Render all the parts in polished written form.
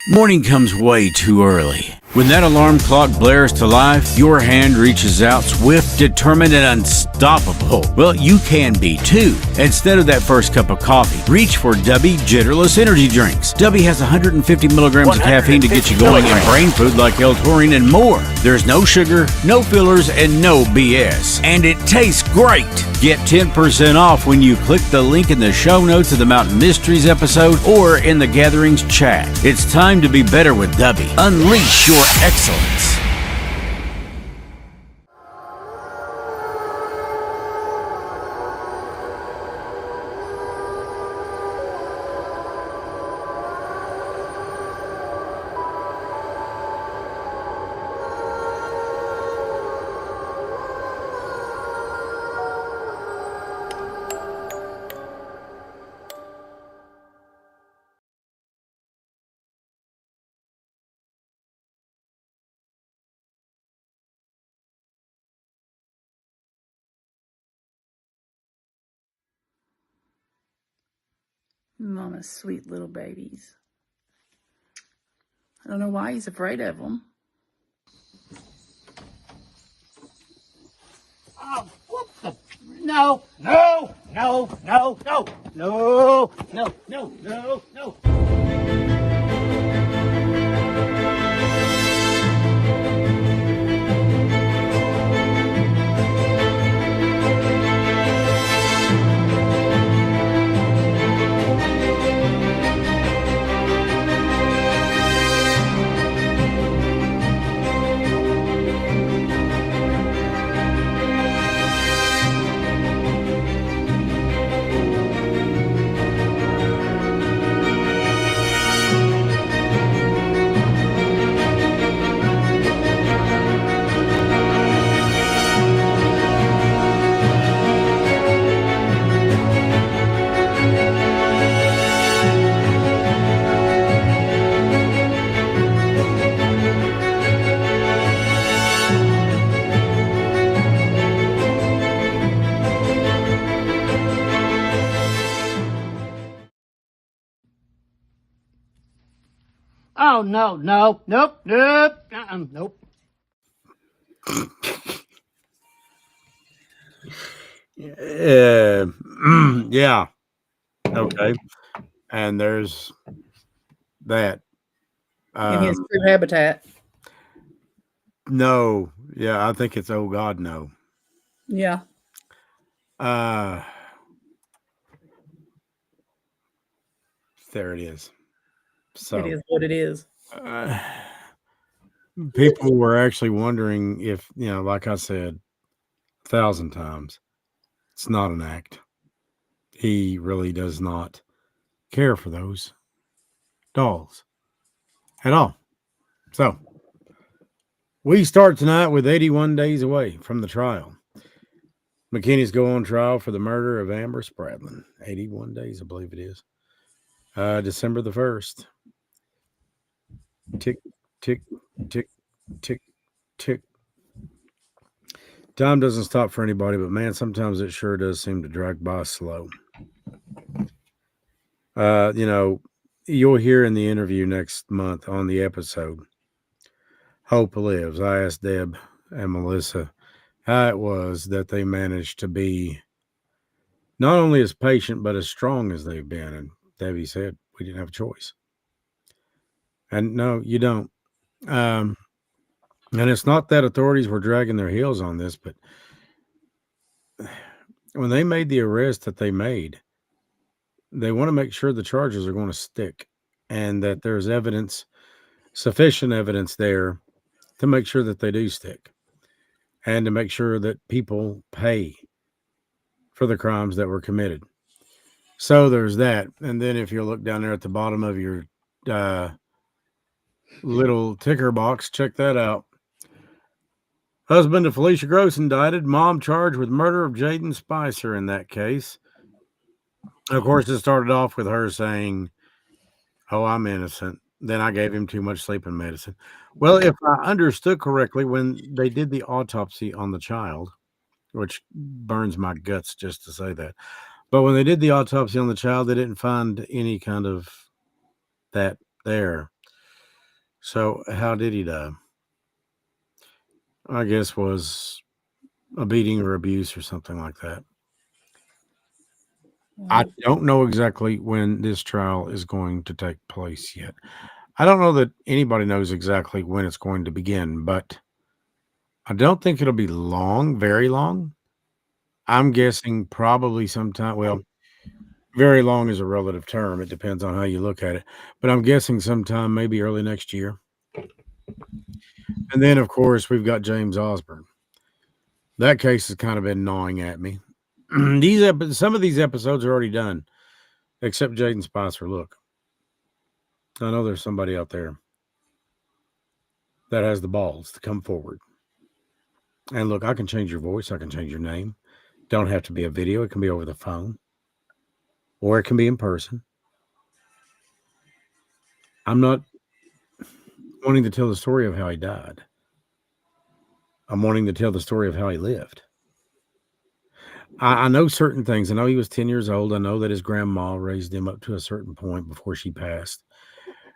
Morning comes way too early. When that alarm clock blares to life, your hand reaches out swift, determined, and unstoppable. Well, you can be too. Instead of that first cup of coffee, reach for Dubby Jitterless Energy Drinks. Dubby has 150 milligrams of caffeine to get you going and brain food like L-taurine and more. There's no sugar, no fillers, and no BS. And it tastes great. Get 10% off when you click the link in the show notes of the Mountain Mysteries episode or in the Gatherings chat. It's time to be better with Dubby. Unleash your excellence. Mama's sweet little babies. I don't know why he's afraid of them. Oh, what the? No, no, no, no, no, no, no, no, no, no. Oh, no, no, nope, nope, nope. Yeah. Okay. And there's that. In his true habitat. No. Yeah, I think it's oh God, no. Yeah. There it is. So It is what it is. People were actually wondering if, like I said 1,000 times, it's not an act. He really does not care for those dolls at all. So we start tonight with 81 days away from the trial. McKinney's go on trial for the murder of Amber Spradlin. 81 days, I believe it is. December the 1st. Tick, tick, tick, tick, tick. Time doesn't stop for anybody, but man, sometimes it sure does seem to drag by slow. You'll hear in the interview next month on the episode, Hope Lives. I asked Deb and Melissa how it was that they managed to be not only as patient, but as strong as they've been. And Debbie said, we didn't have a choice. And no, you don't. And it's not that authorities were dragging their heels on this, but when they made the arrest that they made, they want to make sure the charges are going to stick and that there's evidence, sufficient evidence there to make sure that they do stick and to make sure that people pay for the crimes that were committed. So there's that. And then if you look down there at the bottom of your little ticker box, check that out. Husband of Felicia Gross indicted, mom charged with murder of Jaden Spicer in that case. Of course, it started off with her saying, oh, I'm innocent. Then I gave him too much sleeping medicine. Well, if I understood correctly, when they did the autopsy on the child, which burns my guts just to say that, but when they did the autopsy on the child, they didn't find any kind of that there. So how did he die? I guess was a beating or abuse or something like that. I don't know exactly when this trial is going to take place yet. I don't know that anybody knows exactly when it's going to begin, but I don't think it'll be long, very long. I'm guessing probably sometime. Well, very long is a relative term. It depends on how you look at it. But I'm guessing sometime maybe early next year. And then, of course, we've got James Osborne. That case has kind of been gnawing at me. Some of these episodes are already done, except Jaden Spicer. Look, I know there's somebody out there that has the balls to come forward. And look, I can change your voice. I can change your name. Don't have to be a video. It can be over the phone, or it can be in person. I'm not wanting to tell the story of how he died. I'm wanting to tell the story of how he lived. I know certain things. I know he was 10 years old. I know that his grandma raised him up to a certain point before she passed.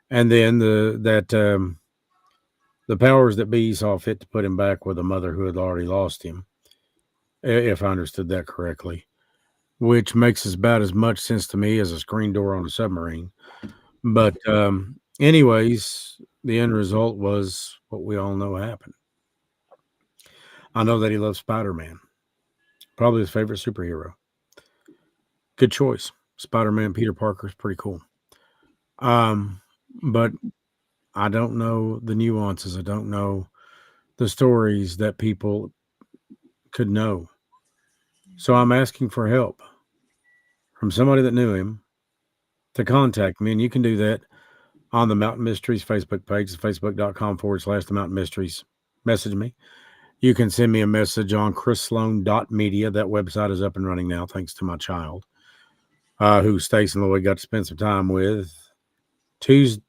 And then the powers that be saw fit to put him back with a mother who had already lost him, if I understood that correctly, which makes about as much sense to me as a screen door on a submarine. But anyways, the end result was what we all know happened. I know that he loves Spider-Man, probably his favorite superhero. Good choice. Spider-Man, Peter Parker is pretty cool. But I don't know the nuances. I don't know the stories that people could know. So I'm asking for help from somebody that knew him to contact me. And you can do that on the Mountain Mysteries Facebook page, facebook.com/The Mountain Mysteries. Message me. You can send me a message on chrisslone.media. That website is up and running now, thanks to my child, who Stacia and Lloyd got to spend some time with. Tuesday,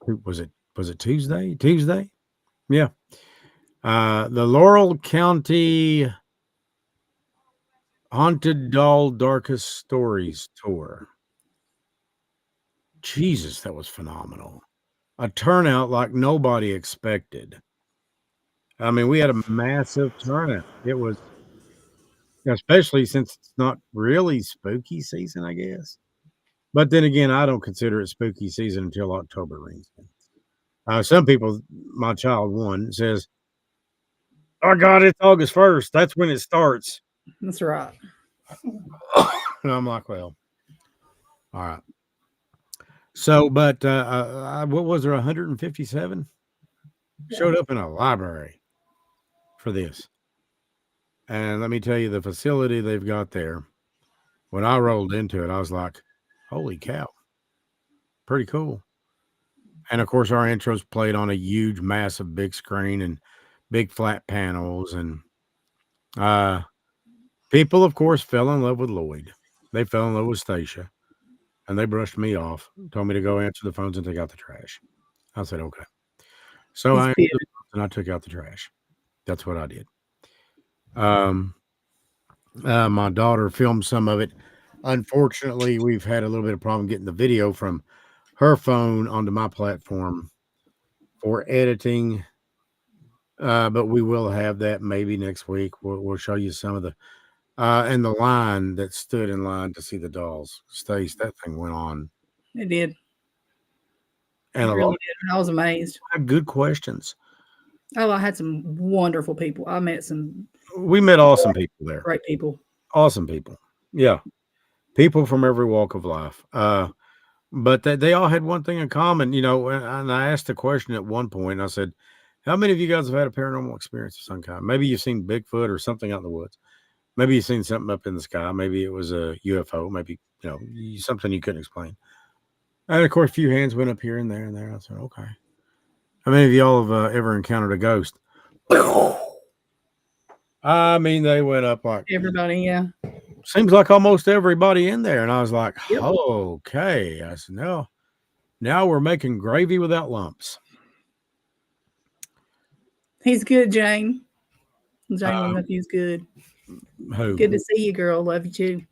was it Tuesday? Tuesday? Yeah. The Laurel County Haunted Doll Darkest Stories tour. Jesus, that was phenomenal. A turnout like nobody expected. I mean, we had a massive turnout. It was, especially since it's not really spooky season, I guess. But then again, I don't consider it spooky season until October rings in. Some people, my child one, says, "Oh God, it's August 1st. That's when it starts." That's right. And I'm like, well, all right. So, but what was there? 157 showed up in a library for this. And let me tell you, the facility they've got there, when I rolled into it, I was like, holy cow, pretty cool. And of course, our intros played on a huge, massive, big screen and big flat panels. And people, of course, fell in love with Lloyd. They fell in love with Stacia. And they brushed me off, told me to go answer the phones and take out the trash. I said, okay. So I answered the phones and I took out the trash. That's what I did. My daughter filmed some of it. Unfortunately, we've had a little bit of problem getting the video from her phone onto my platform for editing. But we will have that maybe next week. We'll show you some of the and the line that stood in line to see the dolls. Stace, that thing went on. It did. And it really did. I was amazed. Good questions. Oh, I had some wonderful people. I met some. We met awesome people there. Great people. Awesome people. Yeah. People from every walk of life. But they all had one thing in common, you know, and I asked a question at one point, and I said, how many of you guys have had a paranormal experience of some kind? Maybe you've seen Bigfoot or something out in the woods. Maybe you've seen something up in the sky. Maybe it was a UFO. Maybe, you know, something you couldn't explain. And of course, a few hands went up here and there and there. I said, okay. How many of y'all have ever encountered a ghost? I mean, they went up like everybody. Yeah. Seems like almost everybody in there. And I was like, yep. Oh, okay. I said, no, now we're making gravy without lumps. He's good, Jane. Jane Nephew's good. Who? Good to see you, girl. Love you too.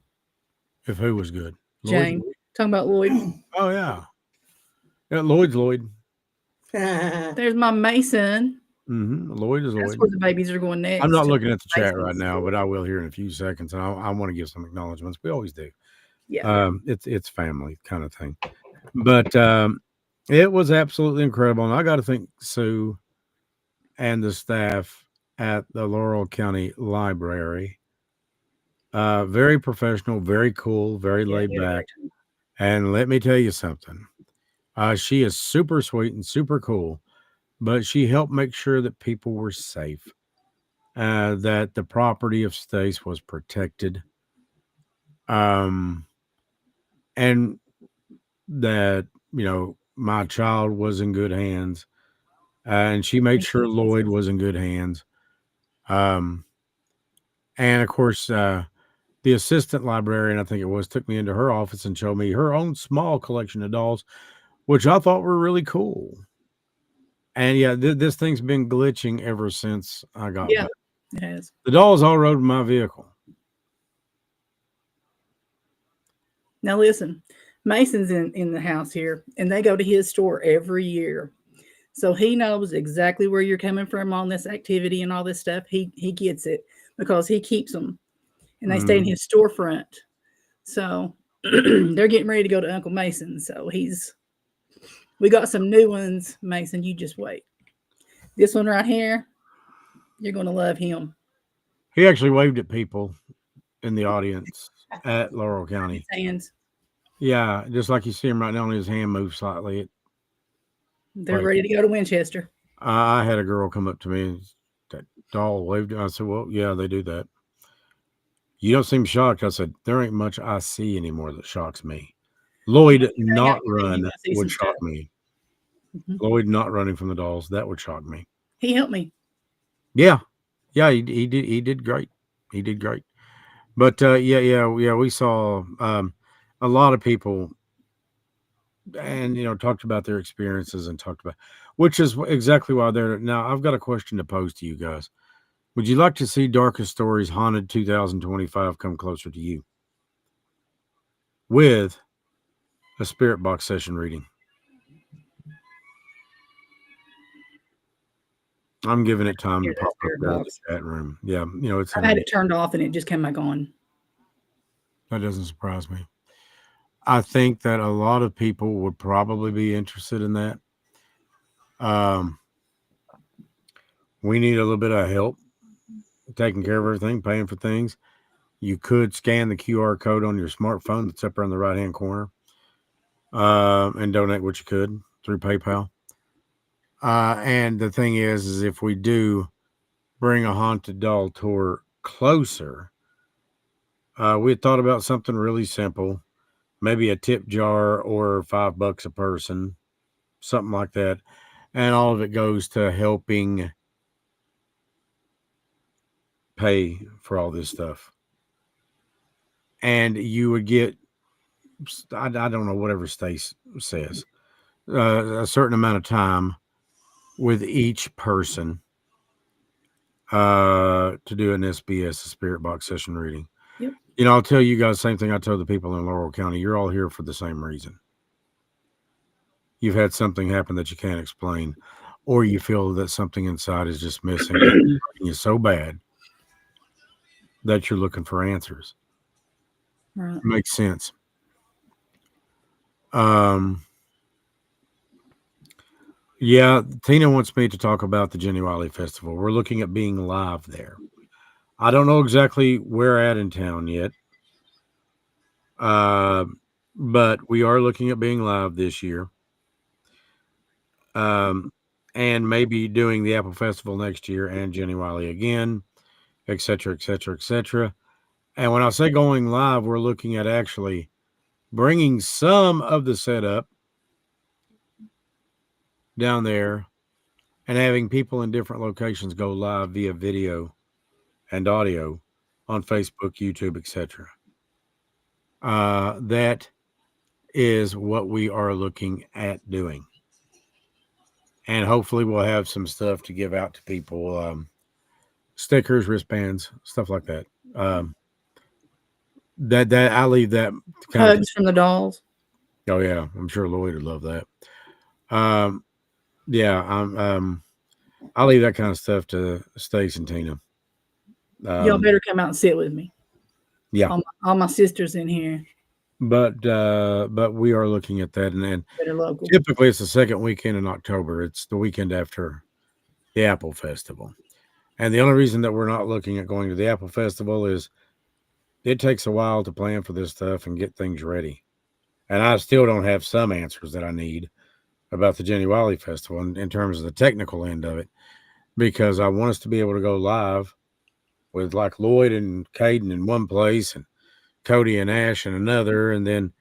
If who was good? Jane. Lloyd? Talking about Lloyd. Oh, yeah. Yeah, Lloyd's Lloyd. There's my Mason. Lloyd is That's Lloyd. where the babies are going next. I'm not to looking at the chat right Mason's. now, but I will here in a few seconds. And I want to give some acknowledgments. We always do. Yeah. It's family kind of thing. But it was absolutely incredible. And I got to thank Sue and the staff at the Laurel County Library. Very professional, very cool, very Yeah, laid he had a back. great time. And let me tell you something. She is super sweet and super cool, but she helped make sure that people were safe, that the property of Stace was protected, and that, my child was in good hands. And she made sure Lloyd was in good hands. Um, and of course, the assistant librarian, I think it was, took me into her office and showed me her own small collection of dolls, which I thought were really cool. And yeah, this thing's been glitching ever since I got Yeah, back. it has. The dolls all rode in my vehicle. Now listen, Mason's in the house here, and they go to his store every year. So he knows exactly where you're coming from on this activity and all this stuff. He gets it because he keeps them, and they stay in his storefront. So they're getting ready to go to Uncle Mason. So we got some new ones, Mason. You just wait. This one right here, you're going to love him. He actually waved at people in the audience at Laurel County. His hands. Yeah, just like you see him right now, his hand moves slightly. They're ready to go to Winchester. I had a girl come up to me and that doll waved. I said, "Well, yeah, they do that." You don't seem shocked. I said, "There ain't much I see anymore that shocks me." Lloyd not run would shock me. Lloyd not running from the dolls, that would shock me. He helped me. Yeah, he did. He did great. He did great. But we saw a lot of people, and talked about their experiences and talked about, which is exactly why they're now. I've got a question to pose to you guys. Would you like to see Darkest Stories Haunted 2025 come closer to you with a spirit box session reading? I'm giving it time to pop up there in the chat room. Yeah, it's. I had it turned off and it just came back on. That doesn't surprise me. I think that a lot of people would probably be interested in that. We need a little bit of help taking care of everything, paying for things. You could scan the QR code on your smartphone that's up there in the right-hand corner and donate what you could through PayPal. And the thing is if we do bring a haunted doll tour closer, we had thought about something really simple, maybe a tip jar or $5 a person, something like that. And all of it goes to helping pay for all this stuff. And you would get, I don't know, whatever Stace says, a certain amount of time with each person to do an SBS, a spirit box session reading. Yep. I'll tell you guys the same thing I told the people in Laurel County. You're all here for the same reason. You've had something happen that you can't explain, or you feel that something inside is just missing and you're so bad that you're looking for answers. Right. Makes sense. Yeah, Tina wants me to talk about the Jenny Wiley Festival. We're looking at being live there. I don't know exactly where at in town yet, but we are looking at being live this year. And maybe doing the Apple Festival next year and Jenny Wiley again, et cetera, et cetera, et cetera. And when I say going live, we're looking at actually bringing some of the setup down there and having people in different locations go live via video and audio on Facebook, YouTube, etc. That is what we are looking at doing. And hopefully we'll have some stuff to give out to people, stickers, wristbands, stuff like that. That I leave that Hugs from the dolls. Oh yeah, I'm sure Lloyd would love that. Yeah, I'll leave that kind of stuff to Stace and Tina. Y'all better come out and sit with me. Yeah, All my sisters in here but we are looking at that, and then that are local. typically it's the second weekend in October. It's the weekend after the Apple Festival, and the only reason that we're not looking at going to the Apple Festival is it takes a while to plan for this stuff and get things ready, and I still don't have some answers that I need about the Jenny Wiley Festival in terms of the technical end of it, because I want us to be able to go live with like Lloyd and Caden in one place and Cody and Ash in another, and then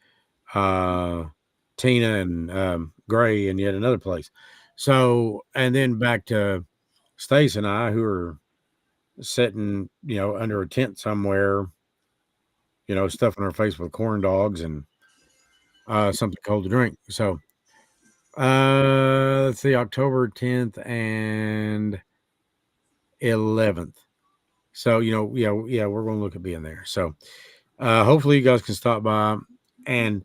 Tina and Gray in yet another place. So, and then back to Stace and I, who are sitting, under a tent somewhere, stuffing our face with corn dogs and something cold to drink. So, let's see, October 10th and 11th. So, yeah, we're going to look at being there. So, hopefully you guys can stop by and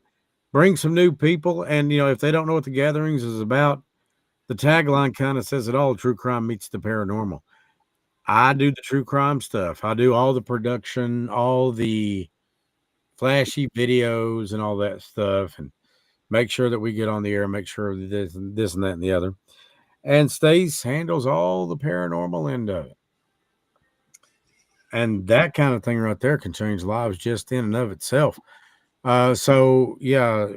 bring some new people. And, if they don't know what the gatherings is about, the tagline kind of says it all: true crime meets the paranormal. I do the true crime stuff. I do all the production, all the flashy videos and all that stuff, and make sure that we get on the air, make sure that this and that and the other. And Stace handles all the paranormal end of it. And that kind of thing right there can change lives just in and of itself. So yeah,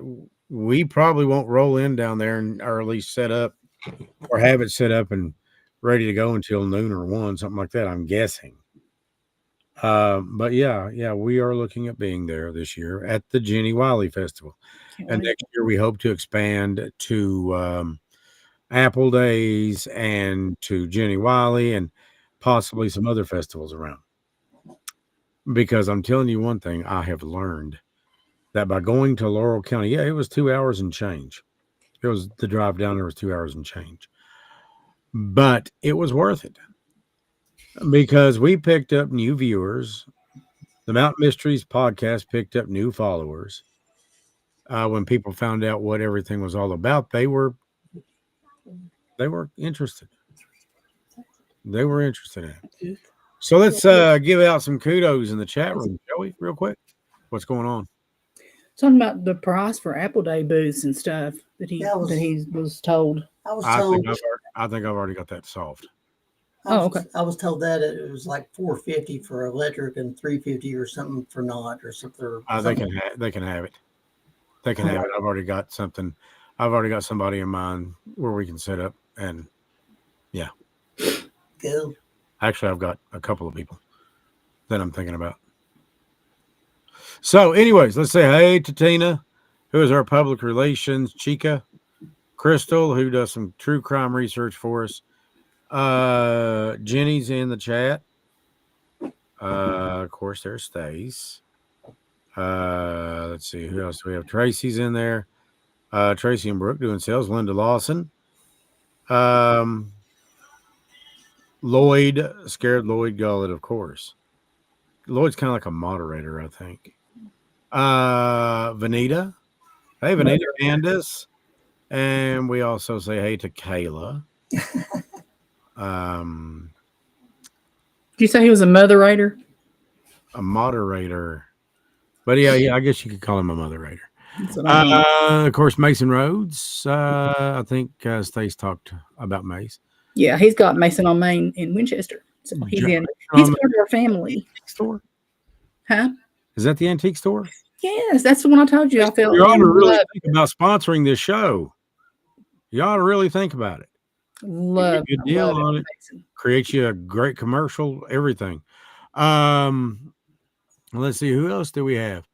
we probably won't roll in down there or at least set up or have it set up and ready to go until noon or 1, something like that, I'm guessing. But yeah, we are looking at being there this year at the Jenny Wiley Festival. Can't And wait. next year we hope to expand to Apple Days and to Jenny Wiley and possibly some other festivals around. Because I'm telling you one thing, I have learned that by going to Laurel County, yeah, it was 2 hours and change. It was the drive down there was 2 hours and change. But it was worth it because we picked up new viewers. The Mountain Mysteries podcast picked up new followers. When people found out what everything was all about, they were interested. They were interested in it. So let's give out some kudos in the chat room, shall we, real quick? What's going on? Something about the price for Apple Day booths and stuff that he was told. I think I've already got that solved. Okay. I was told that it was like $450 for electric and $350 or something for not or something. They can have it. They can have it. I've already got something. I've already got somebody in mind where we can set up, and yeah. Go. Actually, I've got a couple of people that I'm thinking about. So, anyways, let's say hey to Tina, who is our public relations chica, Crystal, who does some true crime research for us. Jenny's in the chat. Of course, there's Stace. Let's see, who else do we have? Tracy's in there. Tracy and Brooke doing sales. Linda Lawson. Lloyd, Scared Lloyd Gullett, of course. Lloyd's kind of like a moderator, I think. Vanita. Hey, Vanita Candace. And we also say hey to Kayla. Did you say he was a moderator? A moderator. But yeah, I guess you could call him a moderator. Of course, Mason Rhodes. I think Stace talked about Mace. Yeah, he's got Mason on Main in Winchester. So he's part of our family. Store? Huh? Is that the antique store? Yes, that's the one I told you. I felt you ought to really think about sponsoring this show. You ought to really think about it. Love a good deal on it. Create you a great commercial, everything. Let's see, who else do we have?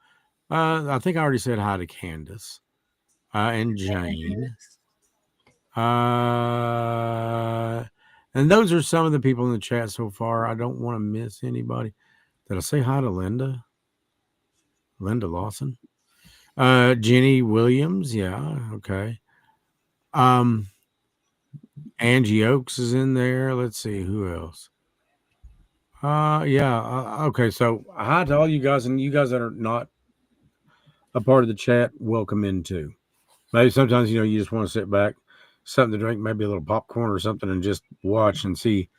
I think I already said hi to Candace and Jane. And those are some of the people in the chat so far. I don't want to miss anybody. Did I say hi to Linda? Linda Lawson? Jenny Williams, yeah, okay. Angie Oakes is in there. Let's see, who else? Okay, so hi to all you guys, and you guys that are not a part of the chat, welcome in too. Maybe sometimes, you just want to sit back, something to drink, maybe a little popcorn or something, and just watch and see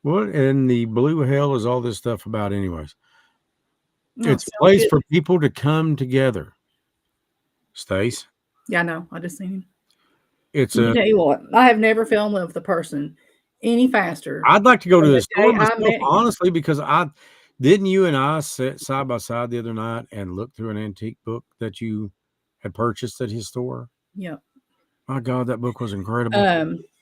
what in the blue hell is all this stuff about, anyways. No, It's a sounds place good. for people to come together. Stace, Yeah, I know. I just seen him. it's Let me a. tell you what, I have never fell in love with a person any faster I'd like to go to than the the store day I myself, met him. honestly, because didn't you and I sit side by side the other night and look through an antique book that you had purchased at his store? Yeah. My God, that book was incredible.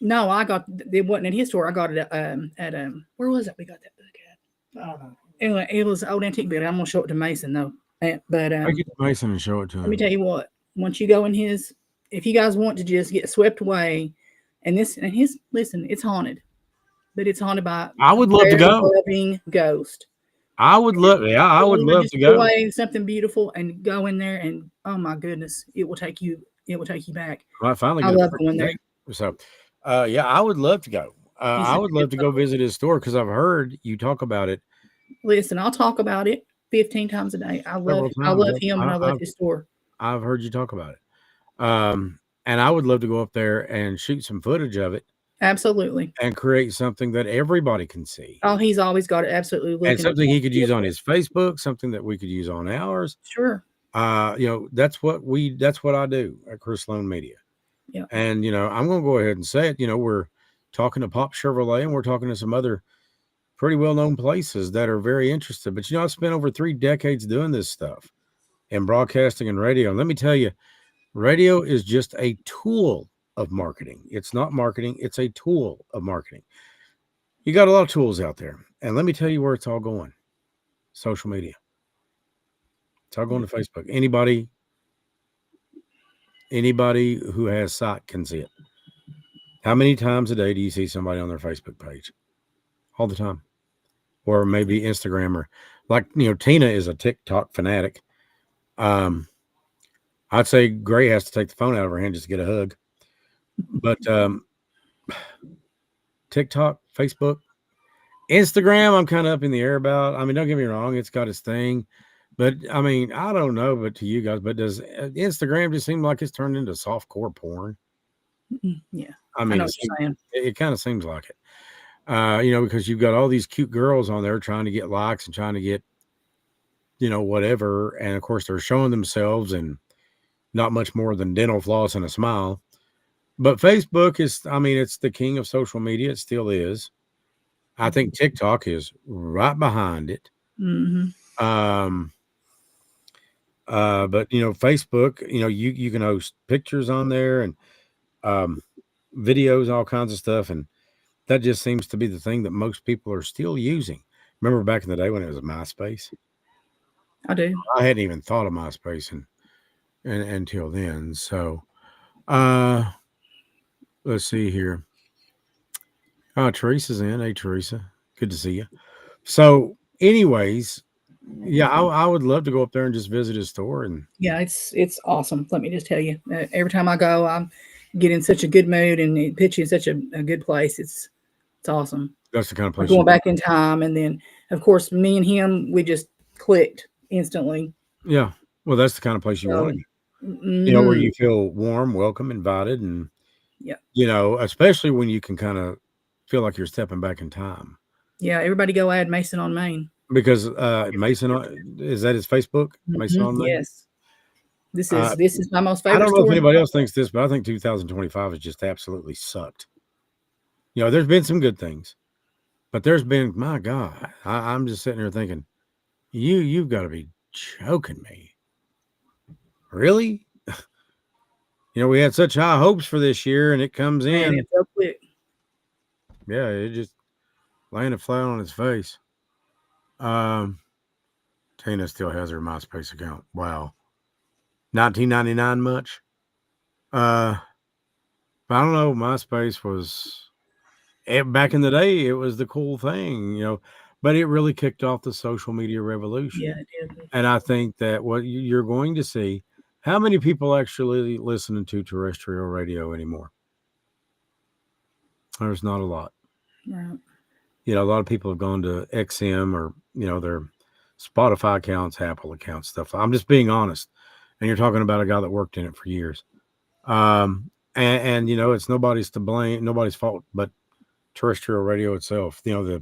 No, it wasn't at his store. I got it at where was it? We got that book at. I don't know. Anyway, it was an old antique book. I'm gonna show it to Mason though. But Take it to Mason and show it to let me him. tell you what. Once you go in his, if you guys want to just get swept away, and his, listen, it's haunted, but it's haunted by I would love to very go. loving ghost. I would love You just to put go. away something beautiful and go in there, and oh my goodness, it will take you back. I finally I get a love free going there. date. So, yeah, I would love to go. He's I such would a good love to go fellow. visit his store because I've heard you talk about it Listen, I'll talk about it 15 times a day. several I times. love him, and I love his store. I've heard you talk about it. And I would love to go up there and shoot some footage of it Absolutely. and create something that everybody can see. Oh, he's always got it absolutely And looking something he could use on beautiful. his Facebook, something that we could use on ours. Sure. That's what I do at Chris Slone Media. Yeah. And I'm gonna go ahead and say it. We're talking to Pop Chevrolet and we're talking to some other pretty well-known places that are very interested. But I've spent over 3 decades doing this stuff in broadcasting and radio. And let me tell you, radio is just a tool of marketing. It's not marketing, it's a tool of marketing. You got a lot of tools out there. And let me tell you where it's all going. Social media. It's all going to Facebook. Anybody who has sight can see it. How many times a day do you see somebody on their Facebook page? All the time. Or maybe Instagram, or like, Tina is a TikTok fanatic. I'd say Gray has to take the phone out of her hand just to get a hug. But TikTok, Facebook, Instagram, I'm kind of up in the air about. I mean, don't get me wrong, it's got its thing. But I mean, I don't know, but to you guys, but does Instagram just seem like it's turned into softcore porn? Yeah. I I mean, know what you're saying. it kind of seems like it. Because you've got all these cute girls on there trying to get likes and trying to get, whatever. And of course, they're showing themselves and not much more than dental floss and a smile. But Facebook it's the king of social media. It still is. I think TikTok is right behind it. Mm-hmm. But Facebook, you can host pictures on there and videos, all kinds of stuff, and that just seems to be the thing that most people are still using. Remember back in the day when it was MySpace? I do. I hadn't even thought of MySpace and until then. So, let's see here. Teresa's in. Hey, Teresa, good to see you. So, anyways, yeah, I would love to go up there and just visit his store. And Yeah, it's awesome. Let me just tell you, every time I go, I get in such a good mood, and it puts you in such a good place. It's awesome. that's the kind of We're place. going back in time, and then of course, me and him, we just clicked instantly. Yeah, well, that's the kind of place you want to be. Where you feel warm, welcome, invited, and yeah, especially when you can kind of feel like you're stepping back in time. Yeah, everybody go add Mason on Main. Because Mason, is that his Facebook? Mason on Main? Yes. This is my most favorite. I don't know if store in the anybody world. else thinks this, but I think 2025 has just absolutely sucked. There's been some good things, but there's been, my God, I'm just sitting here thinking, you've got to be joking me. Really? We had such high hopes for this year, and it comes Man, in. it's so quick. Yeah, it just landed flat on its face. Tina still has her MySpace account. Wow. $19.99 much? I don't know. MySpace was back in the day. It was the cool thing, but it really kicked off the social media revolution. Yeah, it did. And I think that what you're going to see, how many people actually listening to terrestrial radio anymore? There's not a lot. Right. A lot of people have gone to XM or, their Spotify accounts, Apple accounts, stuff. I'm just being honest. And you're talking about a guy that worked in it for years. And you know, it's nobody's to blame, nobody's fault but terrestrial radio itself. You know,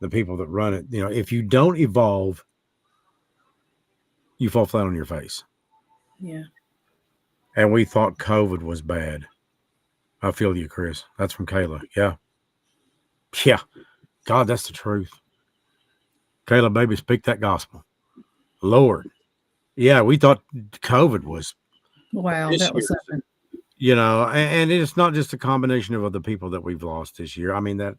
the people that run it. You know, if you don't evolve, you fall flat on your face. Yeah. And we thought COVID was bad. I feel you, Chris. That's from Kayla. Yeah. Yeah. God, that's the truth. Kayla, baby, speak that gospel. Lord. Yeah, we thought COVID was Wow, this that was year. something. You know, and it's not just a combination of other people that we've lost this year. I mean, that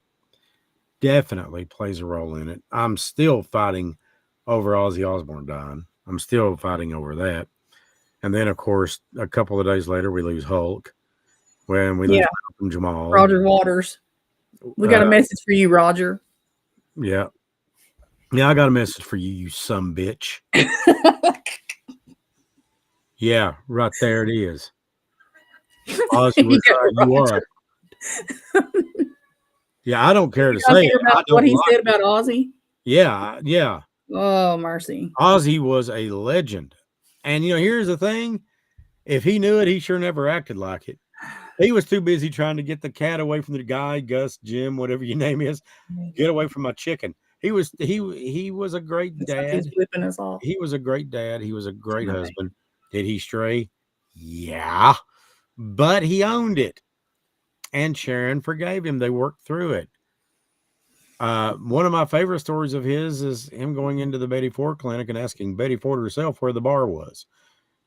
definitely plays a role in it. I'm still fighting over Ozzy Osbourne dying. I'm still fighting over that. And then, of course, a couple of days later, we lose Hulk. When we lose Yeah. Malcolm Jamal. Roger Waters. We got a message for you, Roger. Yeah. Yeah, I got a message for you, you some bitch. Yeah, right there it is. Ozzy was you are. Yeah, I don't care to say it. I don't what he like said it. about Ozzy? Yeah, yeah. Oh, mercy. Ozzy was a legend. And you know, here's the thing. If he knew it, he sure never acted like it. He was too busy trying to get the cat away from the guy, Gus, Jim, whatever your name is. Get away from my chicken. He was a great It's like dad. he's flipping us off. He was a great dad. He was a great Right. husband. Did he stray? Yeah. But he owned it. And Sharon forgave him. They worked through it. One of my favorite stories of his is him going into the Betty Ford clinic and asking Betty Ford herself where the bar was.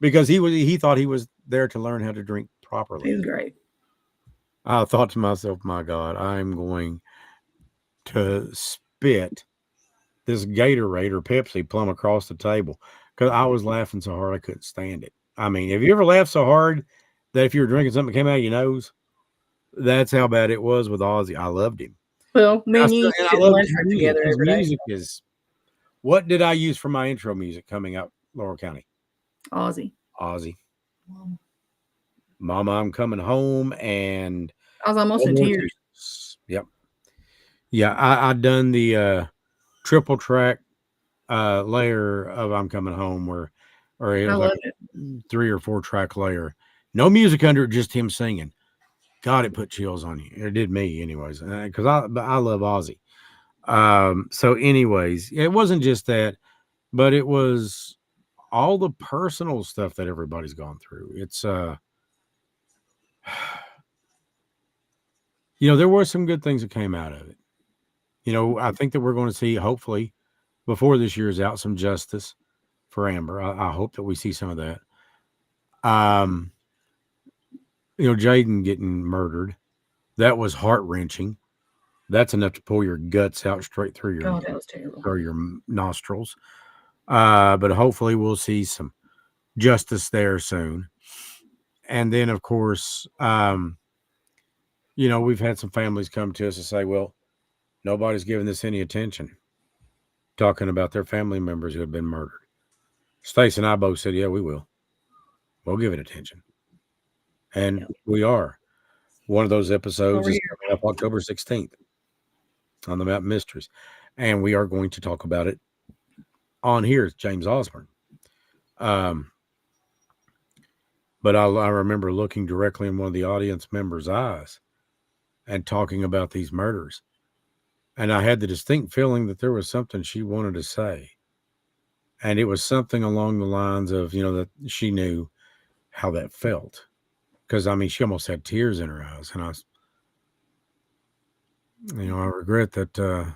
Because he thought he was there to learn how to drink properly. He was great. I thought to myself, my God, I'm going to spit this Gatorade or Pepsi plumb across the table because I was laughing so hard I couldn't stand it. I mean, have you ever laughed so hard that if you were drinking something that came out of your nose? That's how bad it was with Ozzy. I loved him. Well, me and you I should love lunch his music. together His every day. music is. What did I use for my intro music coming up, Laurel County? Ozzy. Mama, I'm coming home, and I was almost in tears. Yep. Yeah, I done the triple track layer of I'm Coming Home or it I was love like it. 3 or 4 track layer. No music under it, just him singing. God, it put chills on you. It did me anyways. Because I love Ozzy. So anyways, it wasn't just that, but it was all the personal stuff that everybody's gone through. It's you know, there were some good things that came out of it. You know, I think that we're going to see, hopefully, before this year is out, some justice for Amber. I hope that we see some of that. You know, Jaden getting murdered, that was heart-wrenching. That's enough to pull your guts out straight through your God, that was terrible. or your nostrils. But hopefully we'll see some justice there soon. And then, of course, you know, we've had some families come to us and say, well, nobody's giving this any attention, talking about their family members who have been murdered. Stacia and I both said, yeah, we will. We'll give it attention. And we are. One of those episodes is coming up October 16th on the Mountain Mysteries. And we are going to talk about it on here. It's James Osborne. But I remember looking directly in one of the audience members' eyes and talking about these murders. And I had the distinct feeling that there was something she wanted to say. And it was something along the lines of, you know, that she knew how that felt. Because, I mean, she almost had tears in her eyes. And I regret that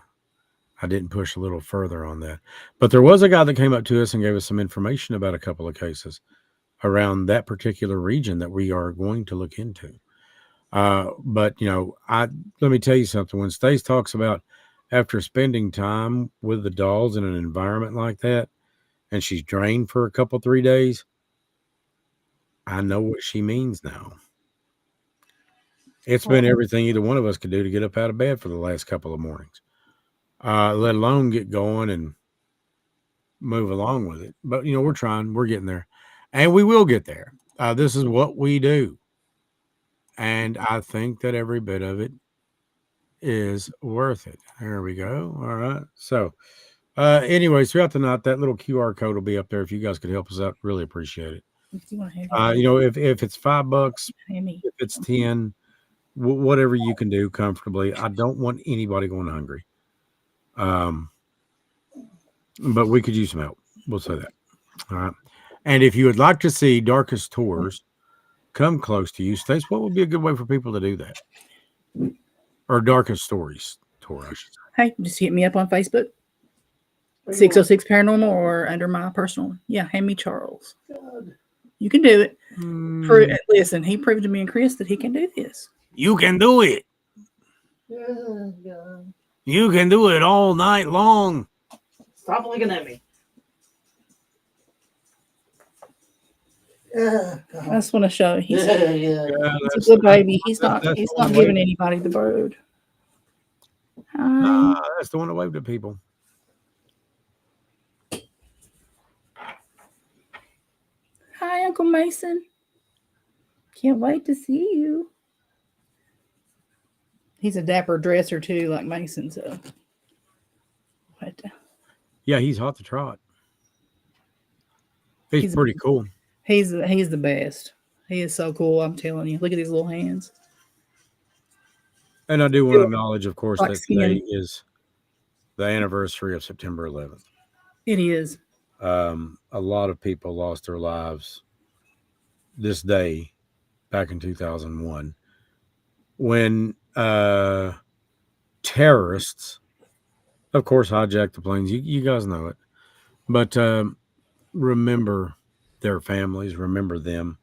I didn't push a little further on that. But there was a guy that came up to us and gave us some information about a couple of cases around that particular region that we are going to look into. But, you know, let me tell you something. When Stace talks about after spending time with the dolls in an environment like that, and she's drained for a couple, 3 days, I know what she means now. It's been everything either one of us could do to get up out of bed for the last couple of mornings, let alone get going and move along with it. But, you know, we're trying, we're getting there, and we will get there. This is what we do. And I think that every bit of it is worth it. There we go. All right. So, anyways, throughout the night, that little QR code will be up there. If you guys could help us out, really appreciate it. Do you want to have if it's $5, me? if it's 10, whatever you can do comfortably. I don't want anybody going hungry. But we could use some help. We'll say that. All right. And if you would like to see Darkest Tours come close to you, Stace, what would be a good way for people to do that? Or Darkest Stories tour, I should say. Hey, just hit me up on Facebook. 606 Paranormal or under my personal. Yeah, hand me Charles. You can do it. Listen, he proved to me and Chris that he can do this. You can do it. You can do it all night long. Stop looking at me. I just want to show he's a good baby. He's not giving anybody the bird. Hi. That's the one that waved at people. Hi, Uncle Mason. Can't wait to see you. He's a dapper dresser too, like Mason. So, what? Yeah, he's hot to trot. He's pretty cool. He's the best. He is so cool. I'm telling you. Look at these little hands. And I do want to acknowledge, of course, like that skin. today is the anniversary of September 11th. It is. A lot of people lost their lives this day back in 2001 when terrorists, of course, hijacked the planes. You guys know it. But remember their families, remember them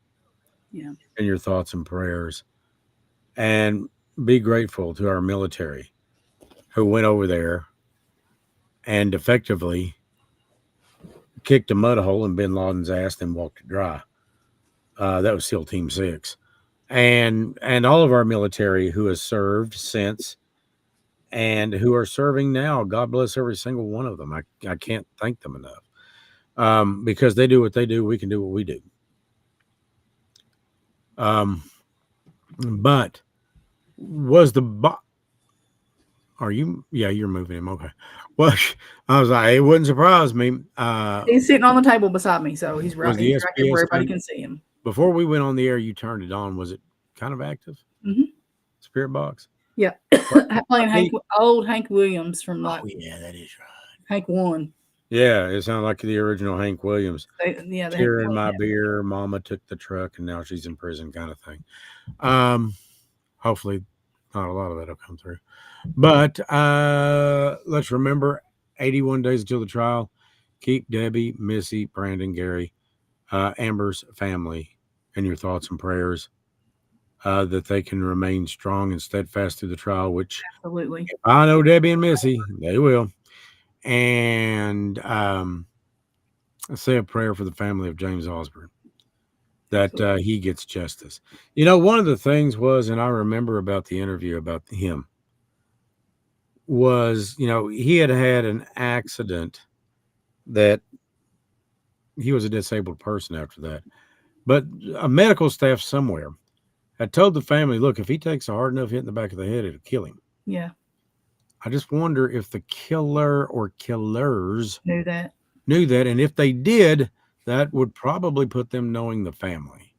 in your thoughts and prayers. And be grateful to our military who went over there and effectively kicked a mud hole in bin Laden's ass and walked it dry. That was SEAL Team 6. And all of our military who has served since and who are serving now. God bless every single one of them. I can't thank them enough. Because they do what they do, we can do what we do. But was the are you? Yeah, you're moving him. Okay. Well, I was like, it wouldn't surprise me. He's sitting on the table beside me, so he's right the there where SPS everybody can see him. Before we went on the air, you turned it on. Was it kind of active? Mm-hmm. Spirit box? Yeah. Playing old Hank Williams from like. Oh, yeah, that is right. Hank 1. Yeah, it sounded like the original Hank Williams. Tear in my beer, Mama took the truck, and now she's in prison kind of thing. Hopefully not a lot of that will come through. But let's remember 81 days until the trial. Keep Debbie, Missy, Brandon, Gary, Amber's family in your thoughts and prayers that they can remain strong and steadfast through the trial, which absolutely. I know Debbie and Missy, they will. And I say a prayer for the family of James Osborne that he gets justice. You know, one of the things was, and I remember about the interview about him, was, you know, he had an accident that he was a disabled person after that. But a medical staff somewhere had told the family, look, if he takes a hard enough hit in the back of the head, it'll kill him. Yeah. I just wonder if the killer or killers knew that. And if they did, that would probably put them knowing the family.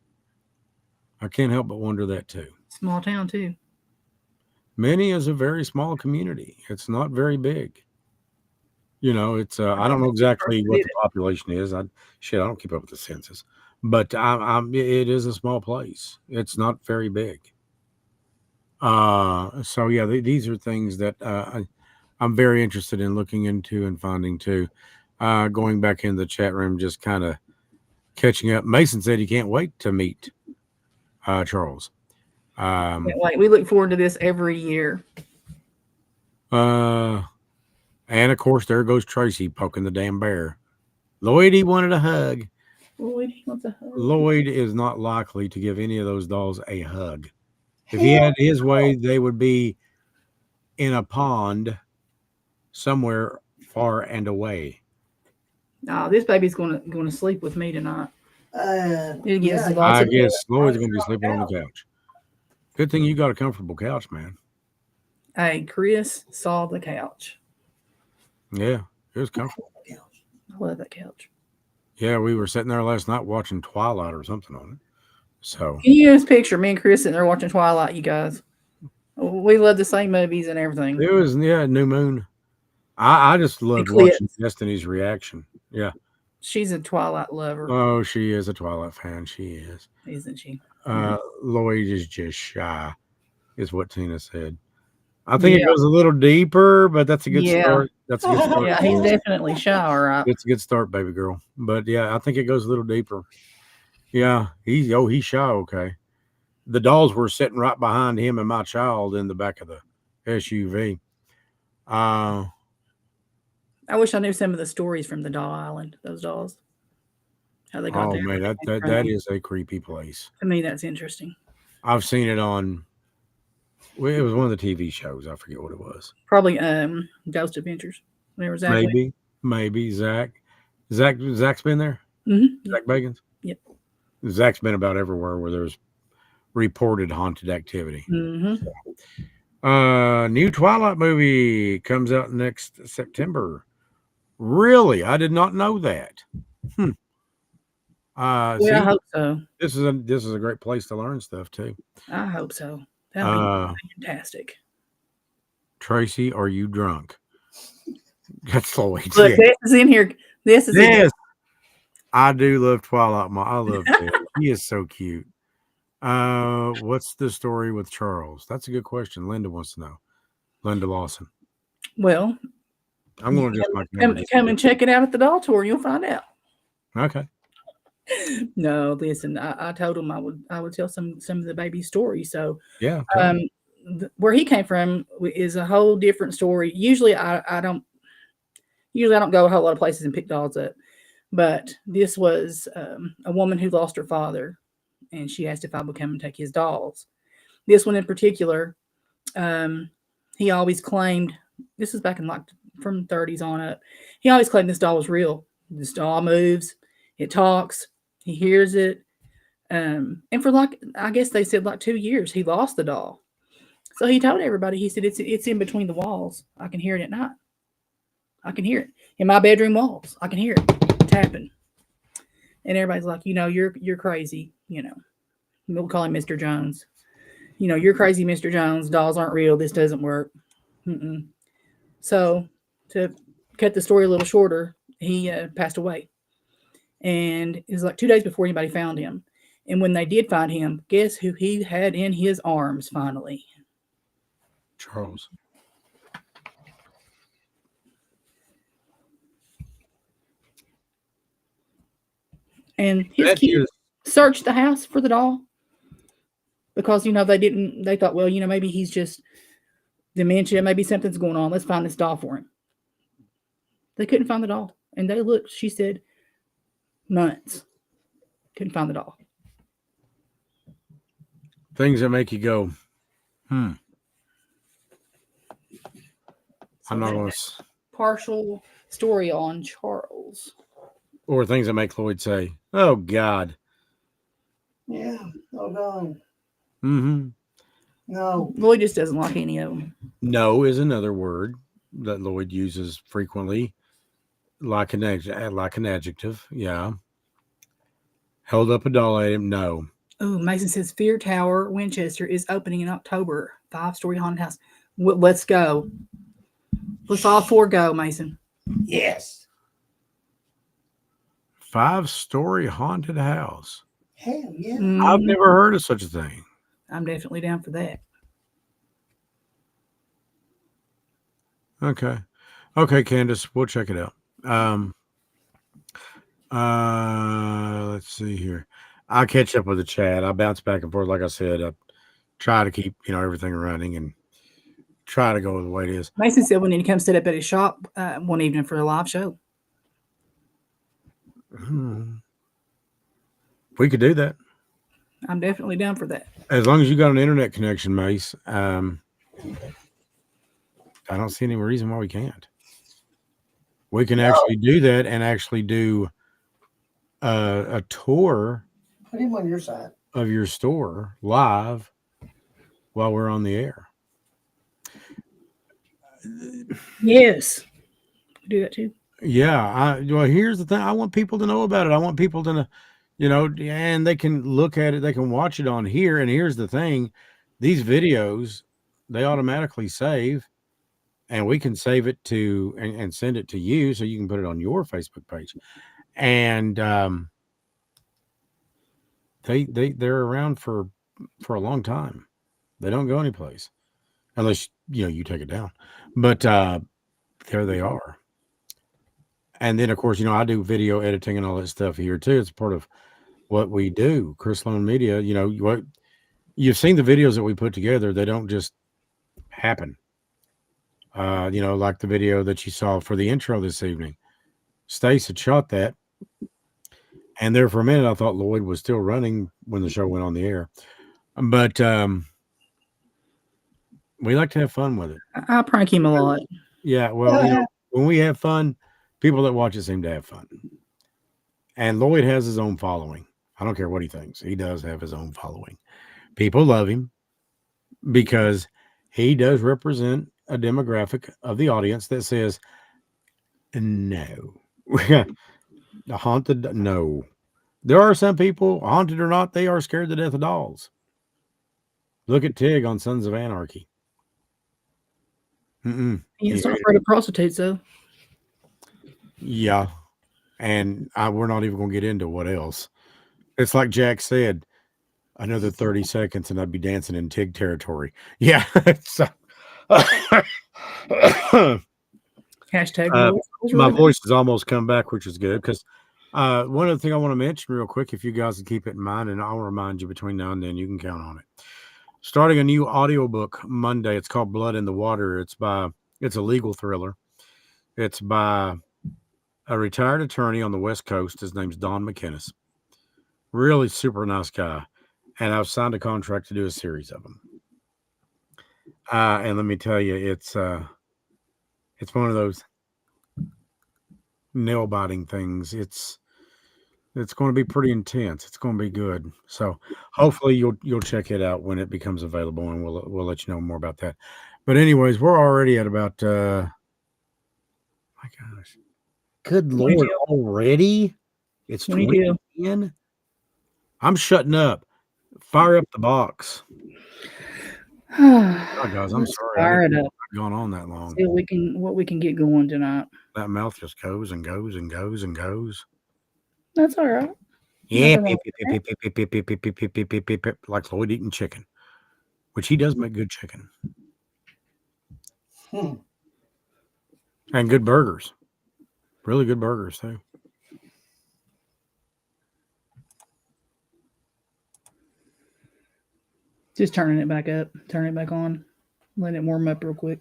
I can't help but wonder that too. Small town too. Minnie is a very small community. It's not very big. You know, it's I don't know exactly what the population is. I don't keep up with the census, but it is a small place. It's not very big. So yeah, these are things that I'm very interested in looking into and finding too. Going back in the chat room, just kind of catching up. Mason said he can't wait to meet Charles. Can't wait. We look forward to this every year. And of course, there goes Tracy poking the damn bear. Lloyd, he wanted a hug. Lloyd, he wants a hug. Lloyd is not likely to give any of those dolls a hug. If he had his way, they would be in a pond somewhere far and away. No, this baby's going to sleep with me tonight. I guess Lloyd's going to be sleeping on the couch. Good thing you got a comfortable couch, man. Hey, Chris saw the couch. Yeah, it was comfortable. I love that couch. Yeah, we were sitting there last night watching Twilight or something on it. So Can you just picture me and Chris sitting there watching Twilight, you guys? We love the same movies and everything. it was New Moon. I just loved watching Eclipse. Destiny's reaction. Yeah. She's a Twilight lover, Oh, she is a Twilight fan. She is. isn't she? Lloyd is just shy, is what Tina said. I think it Yeah. goes a little deeper, but that's a good Yeah. start. That's a good start. Yeah, he's definitely shy, all right. It's a good start, baby girl. But yeah, I think it goes a little deeper. Yeah, he's shy. Okay. The dolls were sitting right behind him and my child in the back of the SUV. I wish I knew some of the stories from the Doll Island, those dolls. How they got Oh there. man, that is a creepy place. To me, that's interesting. I've seen it on. Well, it was one of the TV shows. I forget what it was. Probably Ghost Adventures. Whenever Zach Maybe Zach's been there. Mm-hmm. Zach Bagans. Yep. Zach's been about everywhere where there's reported haunted activity. Mm-hmm. New Twilight movie comes out next September. Really, I did not know that. I See, hope so. this is a great place to learn stuff too. I hope so. That would be fantastic. Tracy, are you drunk? That's Lloyd. Look, this is in here. This is in here. Yes, I do love Twilight. I love him. He is so cute. What's the story with Charles? That's a good question. Linda wants to know. Linda Lawson. Well, I'm going to just come and check it out at the doll tour. You'll find out. Okay. No, listen. I told him I would tell some of the baby stories. So Yeah. where he came from is a whole different story. Usually, I don't go a whole lot of places and pick dolls up, but this was a woman who lost her father, and she asked if I would come and take his dolls. This one in particular, he always claimed, this is back in like from 30s on up. He always claimed this doll was real. This doll moves, it talks, he hears it. And for like, I guess they said like 2 years, he lost the doll. So he told everybody, he said, it's in between the walls. I can hear it at night. I can hear it in my bedroom walls. I can hear it tapping. And everybody's like, you're crazy. We'll call him Mr. Jones. You're crazy, Mr. Jones. Dolls aren't real. This doesn't work. Mm-mm. So to cut the story a little shorter, he passed away. And it was like 2 days before anybody found him. And when they did find him, guess who he had in his arms finally? Charles. And his kids searched the house for the doll because, they thought, well, maybe he's just dementia. Maybe something's going on. Let's find this doll for him. They couldn't find the doll. And they looked, she said, months. Couldn't find the doll. Things that make you go, I'm not going to. Partial story on Charles. Or things that make Lloyd say, oh, God. Yeah. Oh, no. Mm-hmm. No. Lloyd just doesn't like any of them. No is another word that Lloyd uses frequently, like an adjective. Yeah. Held up a doll at him. No. Oh, Mason says Fear Tower, Winchester is opening in October. 5-story haunted house. Let's go. Let's all 4 go, Mason. Yes. 5-story haunted house. Hell yeah. I've never heard of such a thing. I'm definitely down for that. Okay, Candace, we'll check it out. Let's see here. I'll catch up with the chat. I bounce back and forth. Like I said, I try to keep, everything running and try to go the way it is. Mason said we need to come sit up at his shop one evening for a live show. We could do that. I'm definitely down for that. As long as you got an internet connection, Mace. I don't see any reason why we can't. We can actually do that and actually do a tour. Put him on your side of your store live while we're on the air. Yes. Do that too. Yeah. Well, here's the thing. I want people to know about it. I want people to know, and they can look at it. They can watch it on here. And here's the thing. These videos, they automatically save, and we can save it to and send it to you so you can put it on your Facebook page. And they're around for a long time. They don't go anyplace unless you take it down. But there they are. And then of course, I do video editing and all that stuff here too. It's part of what we do. Chris Slone Media, what you've seen the videos that we put together, they don't just happen. Like the video that you saw for the intro this evening. Stacia shot that. And there for a minute, I thought Lloyd was still running when the show went on the air. But we like to have fun with it. I prank him a lot. Yeah, well, when we have fun, people that watch it seem to have fun. And Lloyd has his own following. I don't care what he thinks. He does have his own following. People love him because he does represent a demographic of the audience that says, no. The haunted, no. There are some people, haunted or not, they are scared to death of dolls. Look at Tig on Sons of Anarchy. He's not afraid of prostitutes, though. Yeah. And we're not even going to get into what else. It's like Jack said, another 30 seconds and I'd be dancing in Tig territory. Yeah. Hashtag my voice has almost come back, which is good because one other thing I want to mention real quick, if you guys can keep it in mind, and I'll remind you between now and then, you can count on it. Starting a new audiobook Monday. It's called Blood in the Water. It's a legal thriller. It's by a retired attorney on the West Coast. His name's Don McInnes. Really super nice guy. And I've signed a contract to do a series of them. And let me tell you, it's one of those nail biting things. It's going to be pretty intense. It's going to be good. So hopefully you'll check it out when it becomes available, and we'll let you know more about that. But anyways, we're already at about my gosh, good Lord, already it's 2010. I'm shutting up. Fire up the box. Oh, guys, I'm sorry. Fire it up. Gone on that long. See what we can get going tonight. That mouth just goes and goes and goes and goes. That's all right. Yeah, like Lloyd eating chicken, which he does make good chicken. And good burgers. Really good burgers, too. Just turning it back up, turning it back on, letting it warm up real quick.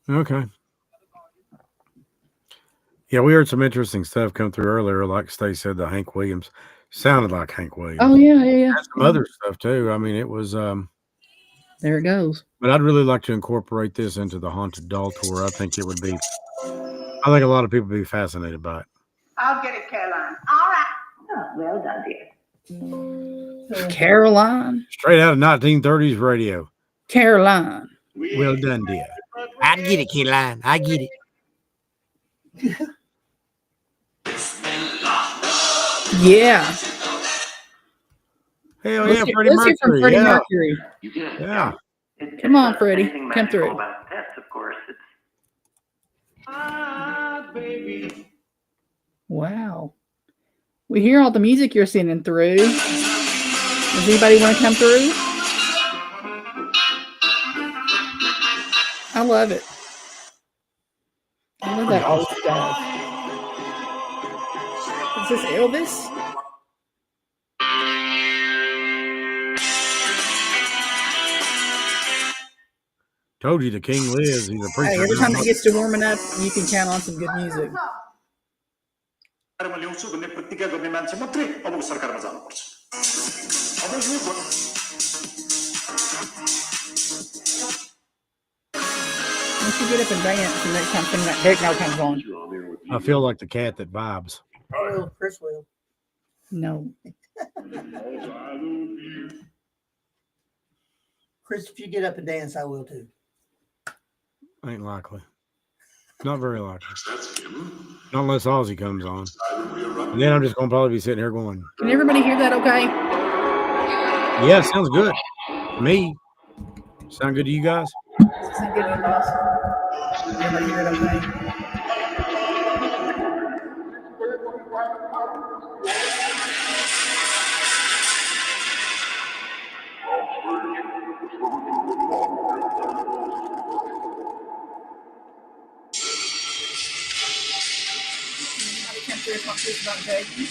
Okay. Yeah, we heard some interesting stuff come through earlier. Like Stacy said, the Hank Williams sounded like Hank Williams. Oh, yeah. And some other stuff, too. I mean, it was... there it goes. But I'd really like to incorporate this into the Haunted Doll Tour. I think it would be... I think a lot of people would be fascinated by it. I'll get it, Caroline. All right. Oh, well done, dear. Caroline. Straight out of 1930s radio. Caroline. Well done, dear. I get it, Caroline. I get it. Yeah. Hell yeah, Freddie Mercury. Freddie Yeah. Mercury. Yeah. Come on, Freddie. Come through. About pets, of course. Baby. Wow. We hear all the music you're sending through. Does anybody want to come through? I love it. I love that old stuff. Is this Elvis? Told you the king lives. He's a preacher. Hey, every time it gets to warming up, you can count on some good music. Once you get up and dance, the next time that techno comes on. I feel like the cat that vibes. Oh, Chris will. No. Chris, if you get up and dance, I will too. Ain't likely. Not very likely. Not unless Ozzy comes on. And then I'm just going to probably be sitting here going, Can everybody hear that okay? yeah, sounds good. To me. Sound good to you guys? Does it sound good to you guys? Everybody hear it okay? Anybody come through and talk to us about Jaden?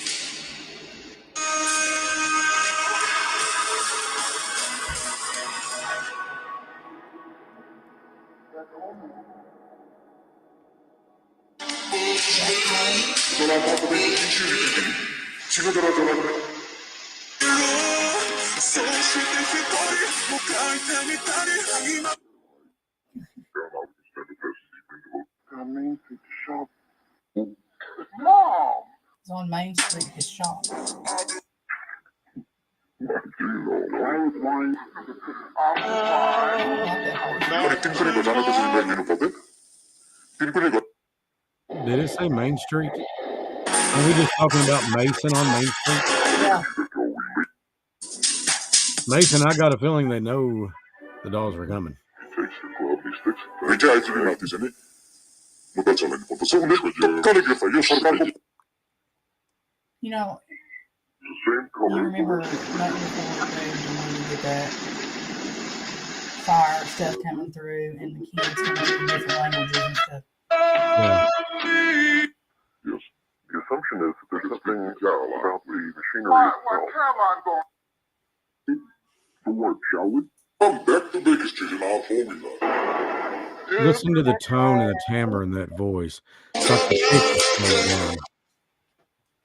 It's on Main Street, his shop. Did it say Main Street? Are we just talking about Mason on Main Street? Yeah. Mason, I got a feeling they know the dolls were coming. You know, you remember not before when we did that fire stuff coming through and the kids coming through in different languages and stuff. Yeah. Yes. The assumption is that there's something about the machinery itself. For work, shall we? Come back to Baker Street and our formula. Listen to the tone and the timbre in that voice. It's like the pitch is slowed down.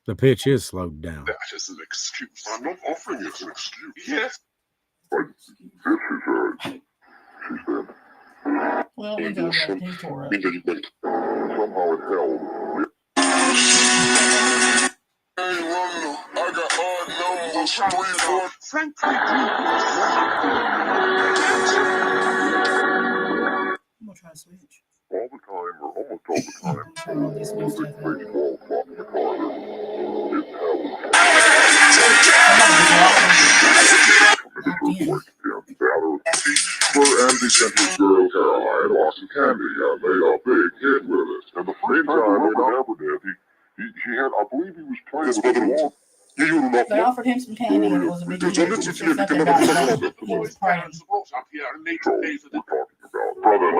The pitch is slowed down. That is an excuse. I'm not offering it as an excuse. Yes. But this is her. She said. Well, we go back to Torah. Somehow it held. I got odd numbers, 3, 4. Frankly, I'm gonna try to switch. All the time, or almost all the time. Turn all this new stuff on. 12 o'clock in the car. It held. Where Andy sent his girl Caroline off some candy, and they a big hit with it. And the first time they ever did, he had, I believe he was playing with the wall. They offered him some candy and it was a big deal. It was something about that. He was praying. So, we're talking about Brother and I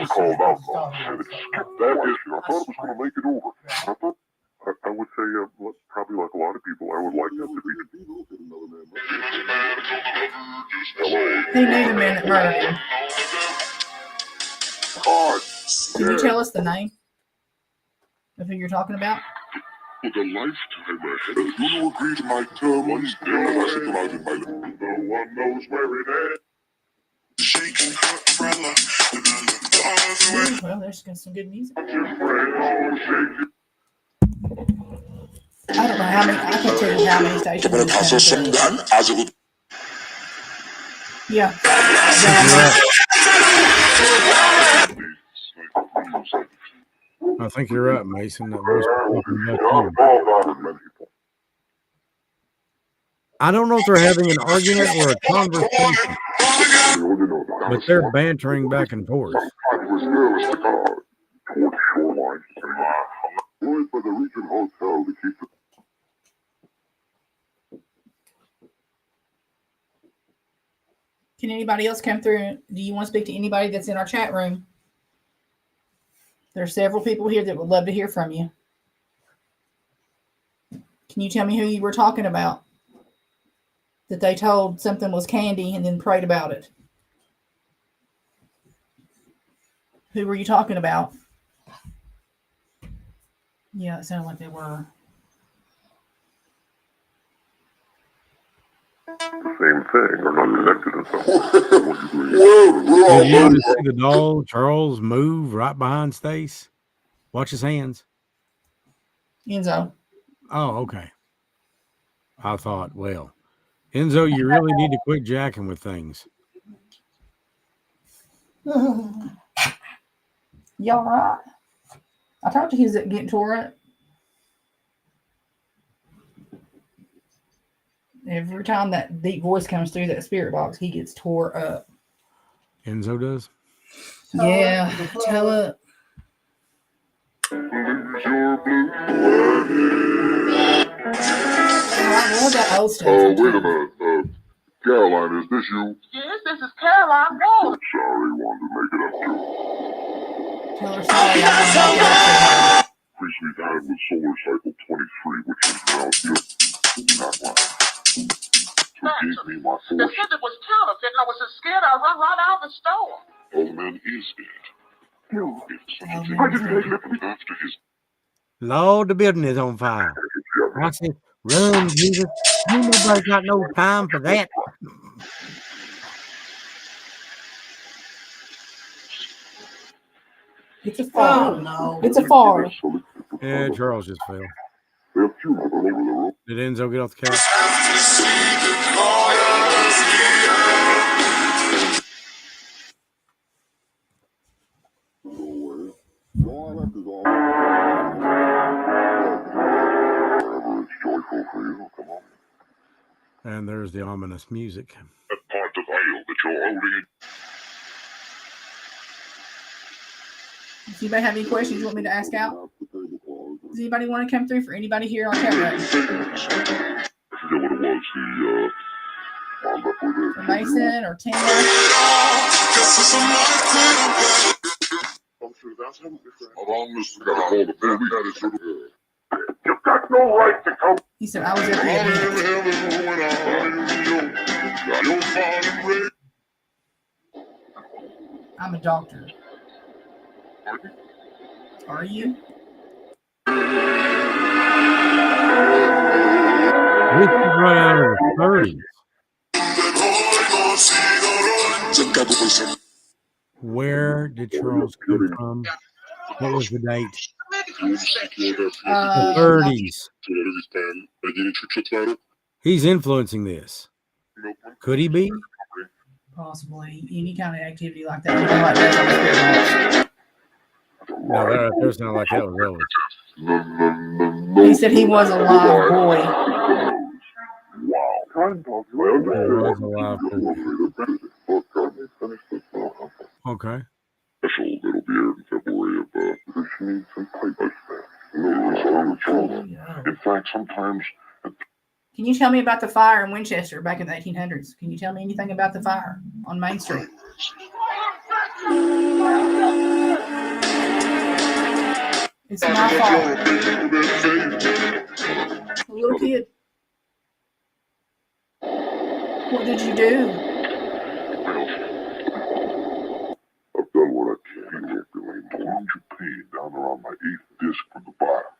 was called out on, and it skipped that issue. I thought it was going to make it over. I would say, probably like a lot of people, I would like that to be. He knew the man that murdered him. God. Can you tell us the name of who you're talking about? For the lifetime ahead, do you agree to my term on still as I synchronize in my lips? No one knows where it is. Shaking her umbrella, and I look the other way. Well, there's some good music. I don't know how many. I can't tell you how many stations. Yeah. I think you're right, Mason. That voice was talking about you. I don't know if they're having an argument or a conversation, but they're bantering back and forth. Can anybody else come through? Do you want to speak to anybody that's in our chat room? There are several people here that would love to hear from you. Can you tell me who you were talking about? That they told something was candy and then prayed about it. Who were you talking about? Yeah, it sounded like they were. The same thing, or not connected in some way. Did you just see the doll, Charles, move right behind Stace? Watch his hands. Enzo. Oh, okay. I thought, well, Enzo, you really need to quit jacking with things. Y'all right. I talked to his getting tore up. Every time that deep voice comes through that spirit box, he gets tore up. Enzo does. Yeah, tell it. I love that old stuff. Wait a minute. Caroline, is this you? Yes, this is Caroline. Whoa. Sorry, wanted to make it up to you. Tell her sorry. I want to make it up to her. Priestley's had with solar cycle 23, which is now here. Not mine. Who gave me my They force? said it was counterfeit, and I was so scared I run right out of the store. Old man is dead. You. If such a thing man is is dead, after his Lord, the building is on fire. I said, run, Jesus. Ain't nobody got no time for that. It's a far. No. It's a far. Yeah, Charles just fell. They have funeral all over the road. Did Enzo get off the couch? And there's the ominous music. That part of ale that you're holding. Does anybody have any questions you want me to ask out? Does anybody want to come through for anybody here on camera? I forget what it was. For Mason or Tina? You've got no right to come. He said, I was at the event. I'm a doctor. Are you? This is right out of the 30s. Where did Charles come from? What was the date? The 30s. He's influencing this. Could he be? Possibly. Any kind of activity like that. You know, like that. No, there's not like that was Elvis. He said he was a live boy. Was a live boy. Okay. Special little beer in February of she needs some pipe. In fact, sometimes. Can you tell me about the fire in Winchester back in the 1800s? Can you tell me anything about the fire on Main Street? It's my fault. A little kid. What did you do? I've done what I can. You doing you pain down around my 8th disc from the bottom.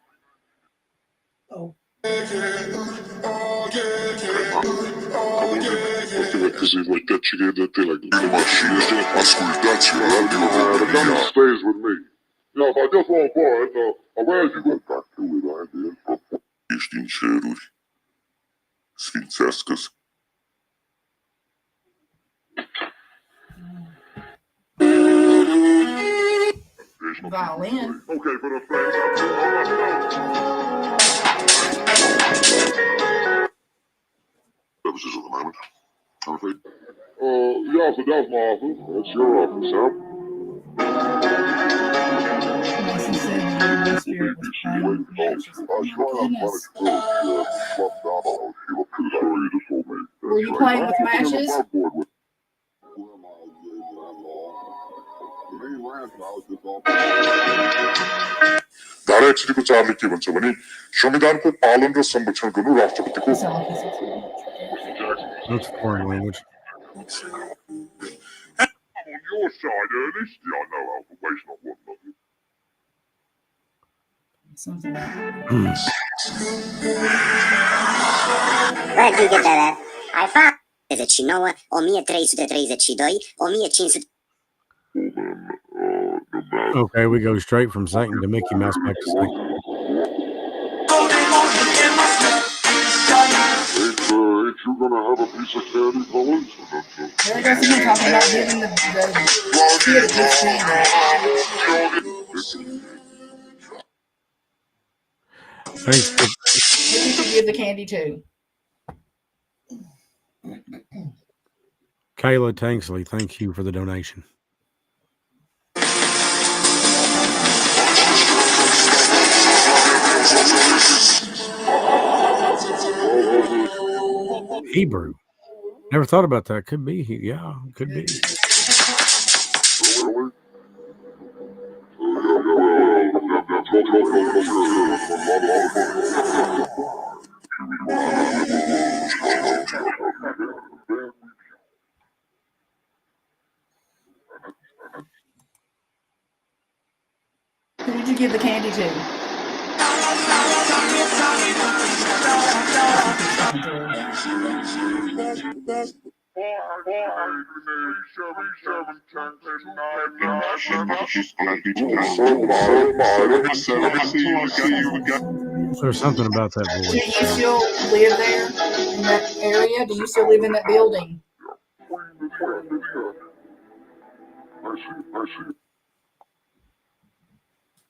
Oh. Because he's like that, she gave that thing like, my shit is just my squeeze that shit. The gun stays with me. You know, if I just want for it, where is you going? Back to it, I did. Ești ceruri, sfințească-se. Violin. Okay, but a friend. Services at the moment. I'm afraid. Yeah, so that's my office. That's your office, huh? Mason said the Holy Spirit was playing matches. Were you playing with matches? दारायक्षिको Charlie के भन्छ भने संविधानको पालन र संरक्षण गर्नु राष्ट्रपतिको That's foreign language. On your side, Ernest, I know how to waste not one nothing. Something like Where did you get that at? I found 39, 1332, 1500. Okay, we go straight from Satan to Mickey Mouse back to Satan. Ain't you gonna have a piece of candy, fellas? there he goes again talking about giving the kid a good standard. Thanks. Who did you give the candy to? Kayla Tanksley, thank you for the donation. Hebrew. Never thought about that. Could be. Yeah, could be. Who did you give the candy to? There's something about that Do voice. you still live there in that area? Do you still live in that building?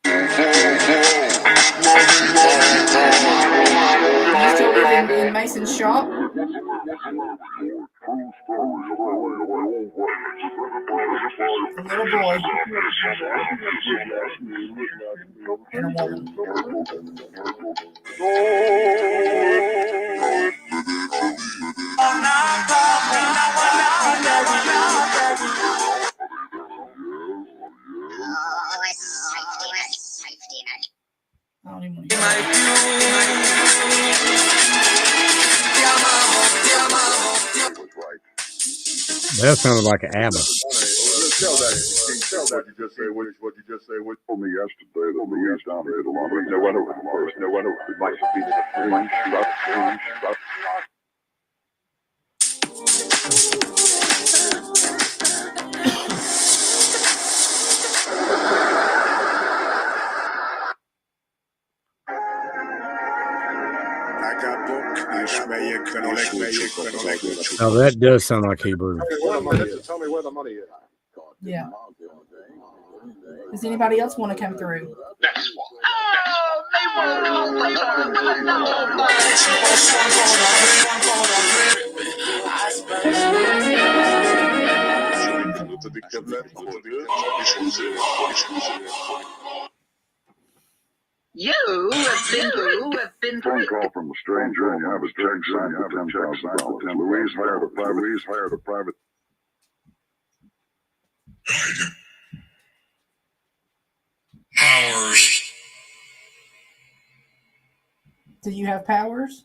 Do you still live in Mason's shop? A little boy and a woman. I don't even want to hear That sounded like an ABBA. Tell that. What you just say, what for me yesterday, the leaves down there, the lumber. No one over first, no one over. It might be the free. Now that does sound like Hebrew. Tell me where the money is. Yeah. Does anybody else want to come through? Next one. Oh, they won't come later. You have been Phone call from a stranger and you have a check signed for $10,000. Louise hired a private. Powers. Do you have powers?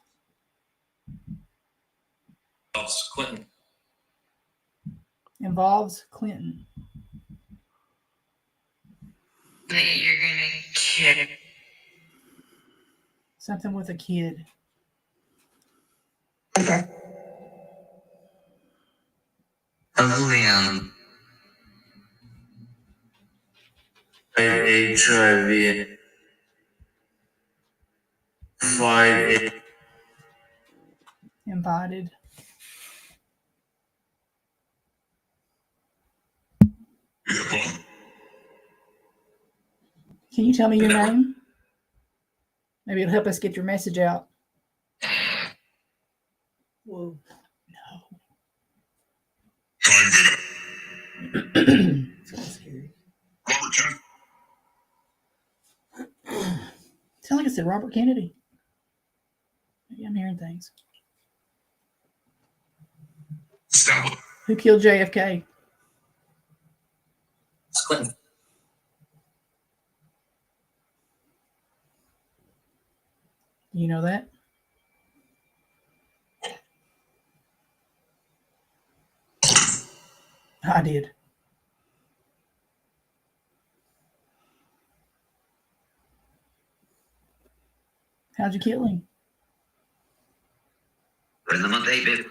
Clinton. Involves Clinton. That you're gonna kid. Something with a kid. Liam. HIV. Fight. Invited. Can you tell me your name? Maybe it'll help us get your message out. Whoa. No. So scary. Robert Kennedy. Sound like I said Robert Kennedy. Maybe I'm hearing things. Stella. Who killed JFK? Clinton. Do you know that? I did. How'd you kill him? Rhythm of David.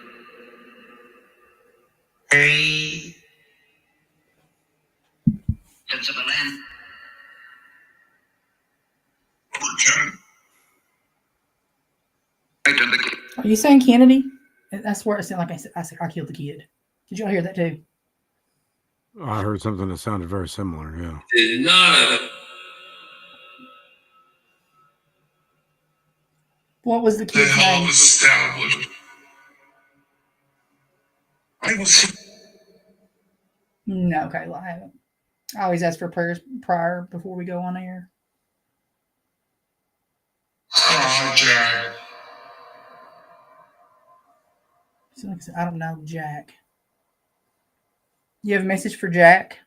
Hey. Prince of the Land. Robert Kennedy. Are you saying Kennedy? That's where it sounded like I said I killed the kid. Did y'all hear that too? I heard something that sounded very similar. Yeah. Did not. What was the The kid's hell name? was established. I was No, okay, well, I haven't. I always ask for prayers prior before we go on air. hijacked. So like I said, I don't know, Jack. You have a message for Jack?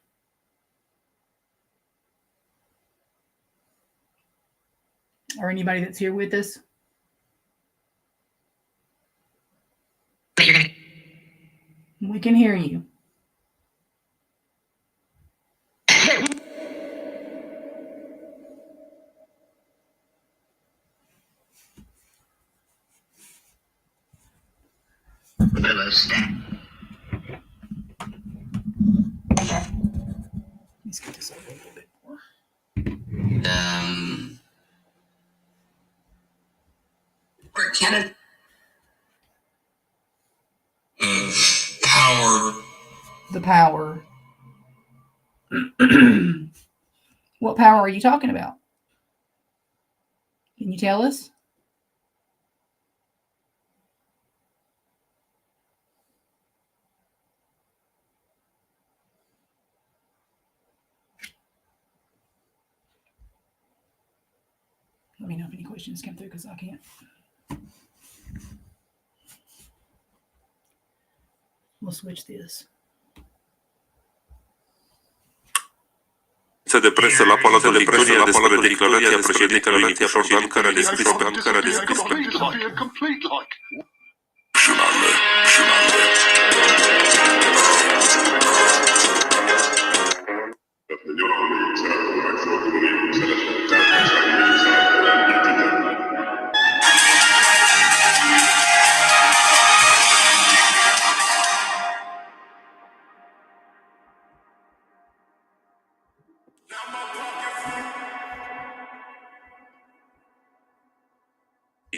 Or anybody that's here with us? We can hear you. Hello, Stat. Let's get this over a little bit more. Or Canada. Power. The power. What power are you talking about? Can you tell us? Let me know if any questions come through because I can't. We'll switch this. Se depresso la pola de victoria despre declarația președintelui Jordan care descris Complete like.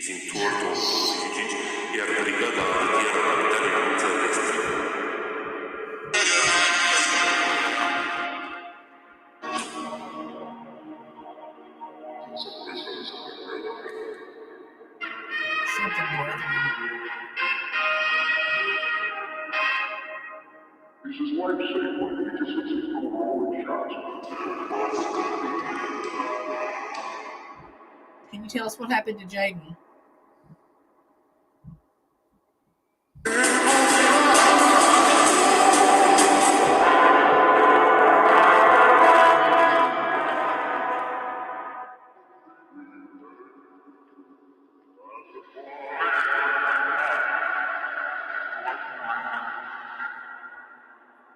din Tuortul 25, iar brigada artilieră capitală anunță restricții. Something brethren. This is life-saving. Because it's rolling shots. Can you tell us what happened to Jaden?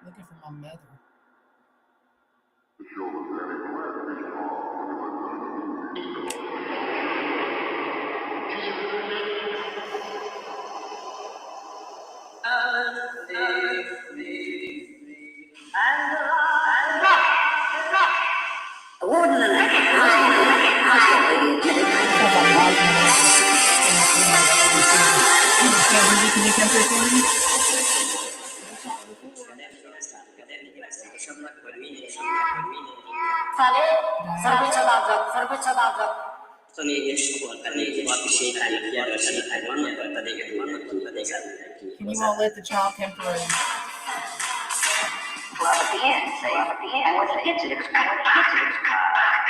Looking for my mother. Can you come through for me? Can you all let the child come through? Well, at the end, and when it hits it, it's kind of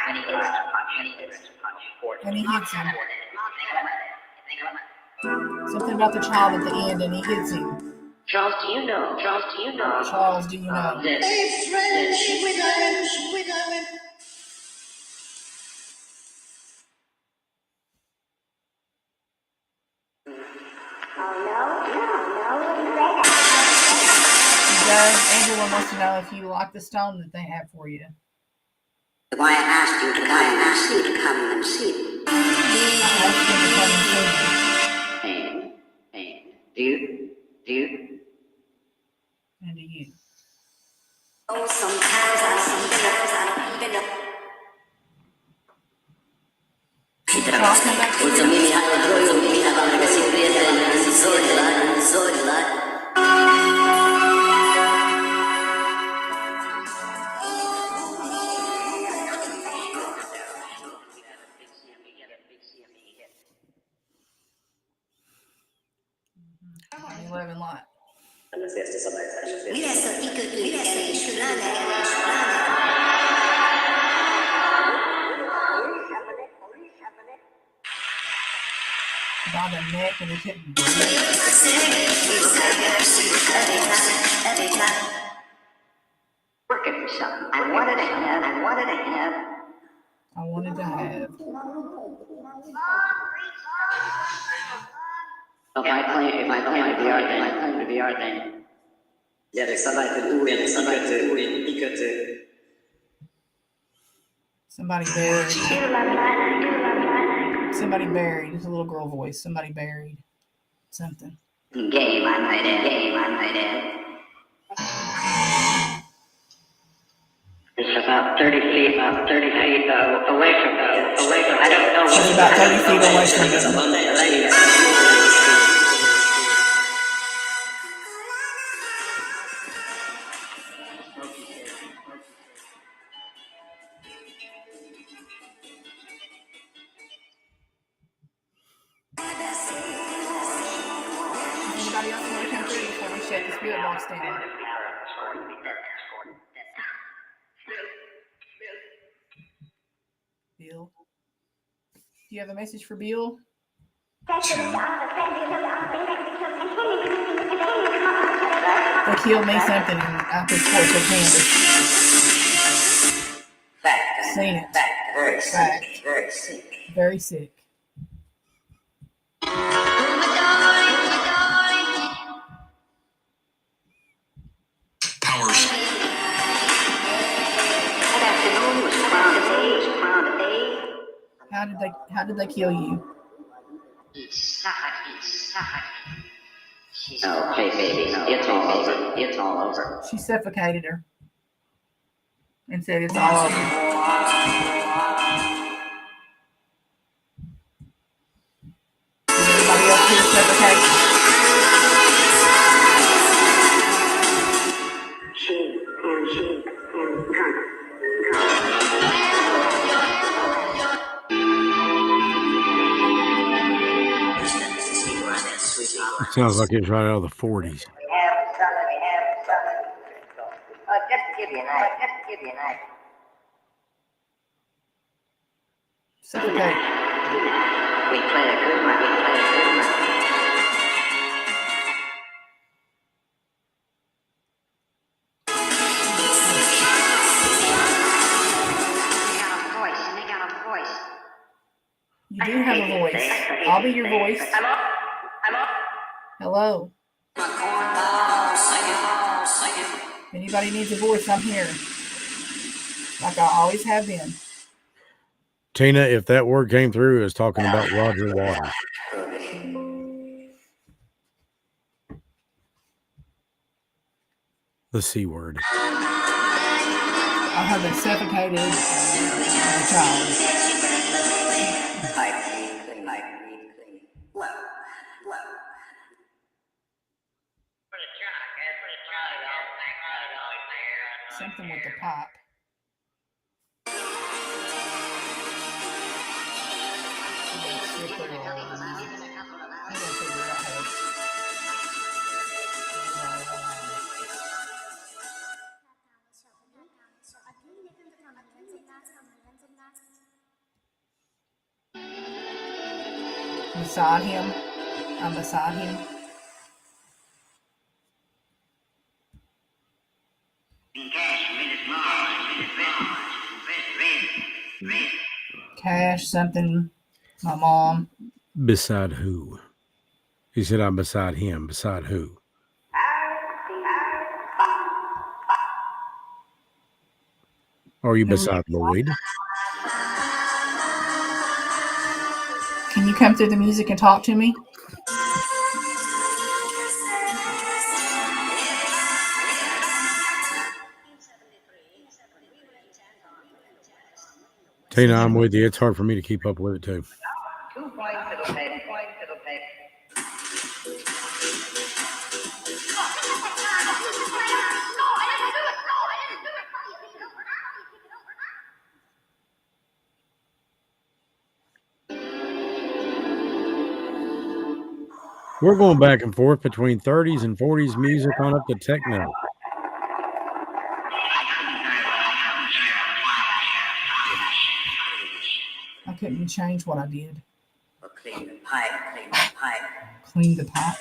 when he hits the punch. And he hits him. Something about the child at the end, and he hits him. Charles, do you know? Charles, do you know? This. Hey, friends, we're going. Angela wants to know if you like the stone that they have for you. Why I asked you to come and see. And do you? And do you? Oh, sometimes I don't even know. Did the child come back to you? 7-Eleven lot. Mira eso, pico, mira eso, Shulana. By the neck and he couldn't breathe. Working for something. I wanted to have. I wanted to have. If I claim to be our thing. Yeah, there's somebody to do it. Somebody buried. Somebody buried. It's a little girl voice. Somebody buried something. Game, I might add. It's about 30 feet away from me. I don't know. She's about 30 feet away from me. Anybody else want to come through before we shut the spirit box down? Bill? Do you have a message for Bill? They killed me something out this porch of Kansas. Seen it. Very sick. Very sick. Powers. That afternoon was crowned day. How did they kill you? Oh, hey baby, no, it's all over. She suffocated her and said it's all over. Did anybody else hear suffocate? It sounds like it's right out of the 40s. Just to give you an idea. Suffocate. We play a good one. Make out a voice. You do have a voice. I'll be your voice. Hello. If anybody needs a voice, I'm here. Like I always have been. Tina, if that word came through, it was talking about Roger Waters. The C word. I heard they suffocated a child. Pipe clean. Low. Something with the pipe. Beside him. I'm beside him. Cash, something. My mom. Beside who? He said, I'm beside him. Beside who? Are you beside Lloyd? Can you come through the music and talk to me? Tina, I'm with you. It's hard for me to keep up with it, too. 2 points to the peg. We're going back and forth between 30s and 40s music on up to techno. I couldn't change what I did. Or clean the pipe, clean the pipe. Clean the pipe.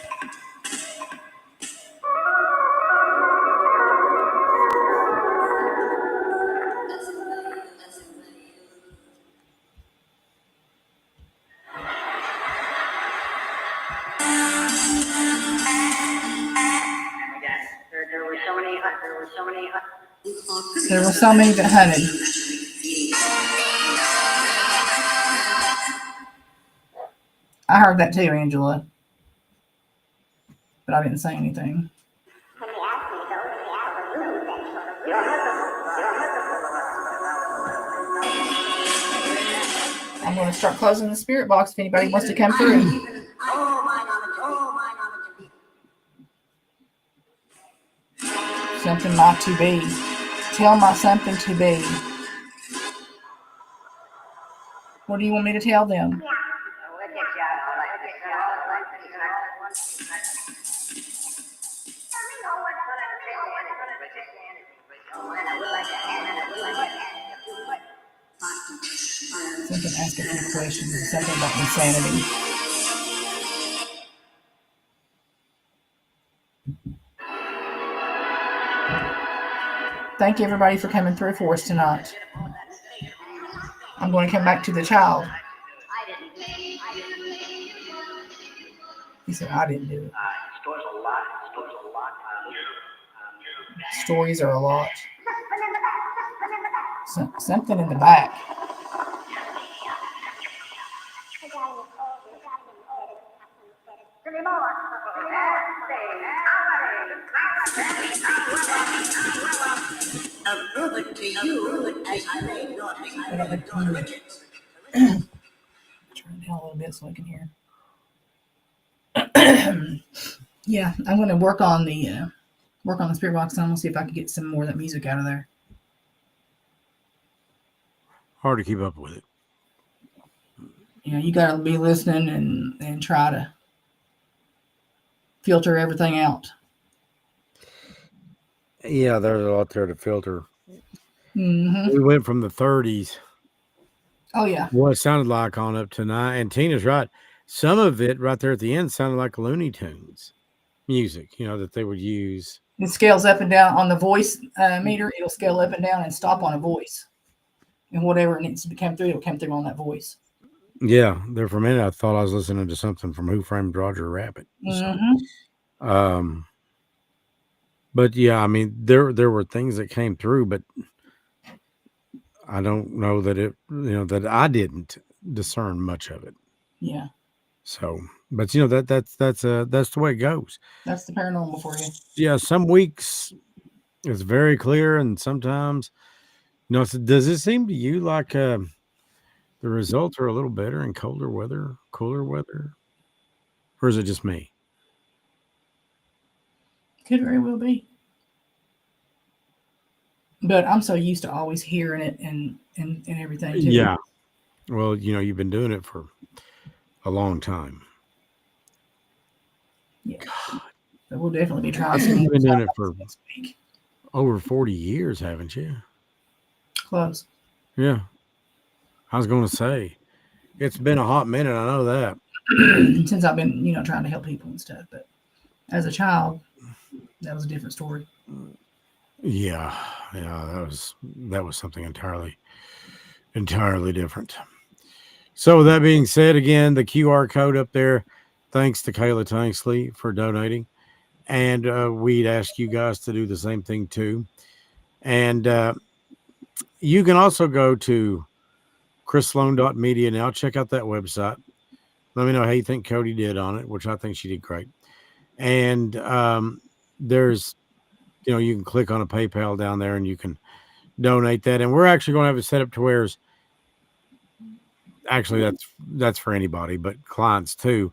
There were so many. There were so many that hunted. I heard that too, Angela. But I didn't say anything. I'm going to start closing the spirit box if anybody wants to come through. Something not to be. Tell my something to be. What do you want me to tell them? Something ask a few questions. Something about insanity. Thank you, everybody, for coming through for us tonight. I'm going to come back to the child. He said, I didn't do it. Stories are a lot. Something in the back. To you, as I may not Turn it down a little bit so I can hear. Yeah, I'm going to work on the spirit box. I'm going to see if I can get some more of that music out of there. Hard to keep up with it. You know, you got to be listening and try to filter everything out. Yeah, there's a lot there to filter. Mm-hmm. We went from the 30s. Oh, yeah. What it sounded like on up to now. And Tina's right. Some of it right there at the end sounded like Looney Tunes music, you know, that they would use. It scales up and down on the voice meter. It'll scale up and down and stop on a voice. And whatever needs to come through, it'll come through on that voice. Yeah, there for a minute I thought I was listening to something from Who Framed Roger Rabbit. Mm-hmm. So, but yeah, I mean, there were things that came through, but I don't know that that I didn't discern much of it. Yeah. So, but that's the way it goes. That's the paranormal for you. Yeah, some weeks it's very clear, and sometimes, does it seem to you like the results are a little better in colder weather, cooler weather, or is it just me? Could very well be. But I'm so used to always hearing it and everything too. Yeah. Well, you've been doing it for a long time. Yeah. God. But we'll definitely be trying some You've more been doing it for next week. over 40 years, haven't you? Close. Yeah. I was going to say, it's been a hot minute. I know that. Since I've been, trying to help people and stuff. But as a child, that was a different story. Yeah. That was something entirely different. So with that being said, again, the QR code up there, thanks to Kayla Tanksley for donating. And we'd ask you guys to do the same thing too. And you can also go to chrisslone.media now. Check out that website. Let me know how you think Cody did on it, which I think she did great. And there's, you can click on a PayPal down there and you can donate that. And we're actually going to have it set up to where actually that's for anybody, but clients too,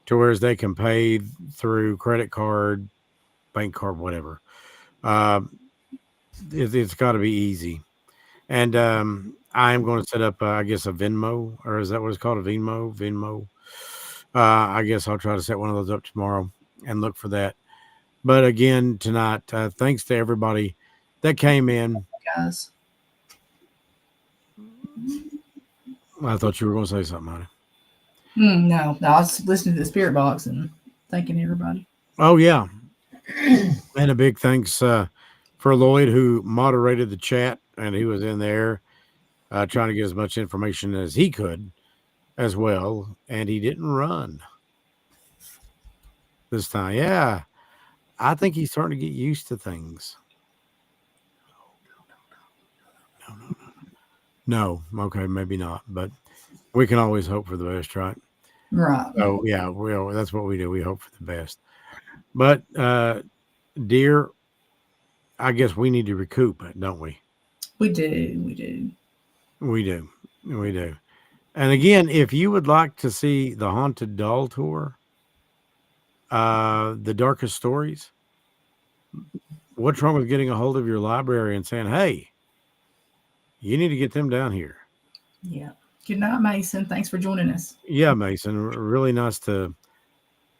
to where they can pay through credit card, bank card, whatever. It's got to be easy. And I am going to set up, I guess, a Venmo, or is that what it's called? A Venmo? I guess I'll try to set one of those up tomorrow and look for that. But again, tonight, thanks to everybody that came in. Guys. I thought you were going to say something, honey. No, I was listening to the Spirit Box and thanking everybody. Oh, yeah. And a big thanks for Lloyd, who moderated the chat, and he was in there trying to get as much information as he could as well. And he didn't run this time. Yeah. I think he's starting to get used to things. No. Okay, maybe not. But we can always hope for the best, right? Right. So, yeah, that's what we do. We hope for the best. But, dear, I guess we need to recoup it, don't we? We do. We do. And again, if you would like to see the Haunted Doll Tour, the Darkest Stories, what's wrong with getting a hold of your library and saying, hey, you need to get them down here? Yeah. Good night, Mason. Thanks for joining us. Yeah, Mason. Really nice to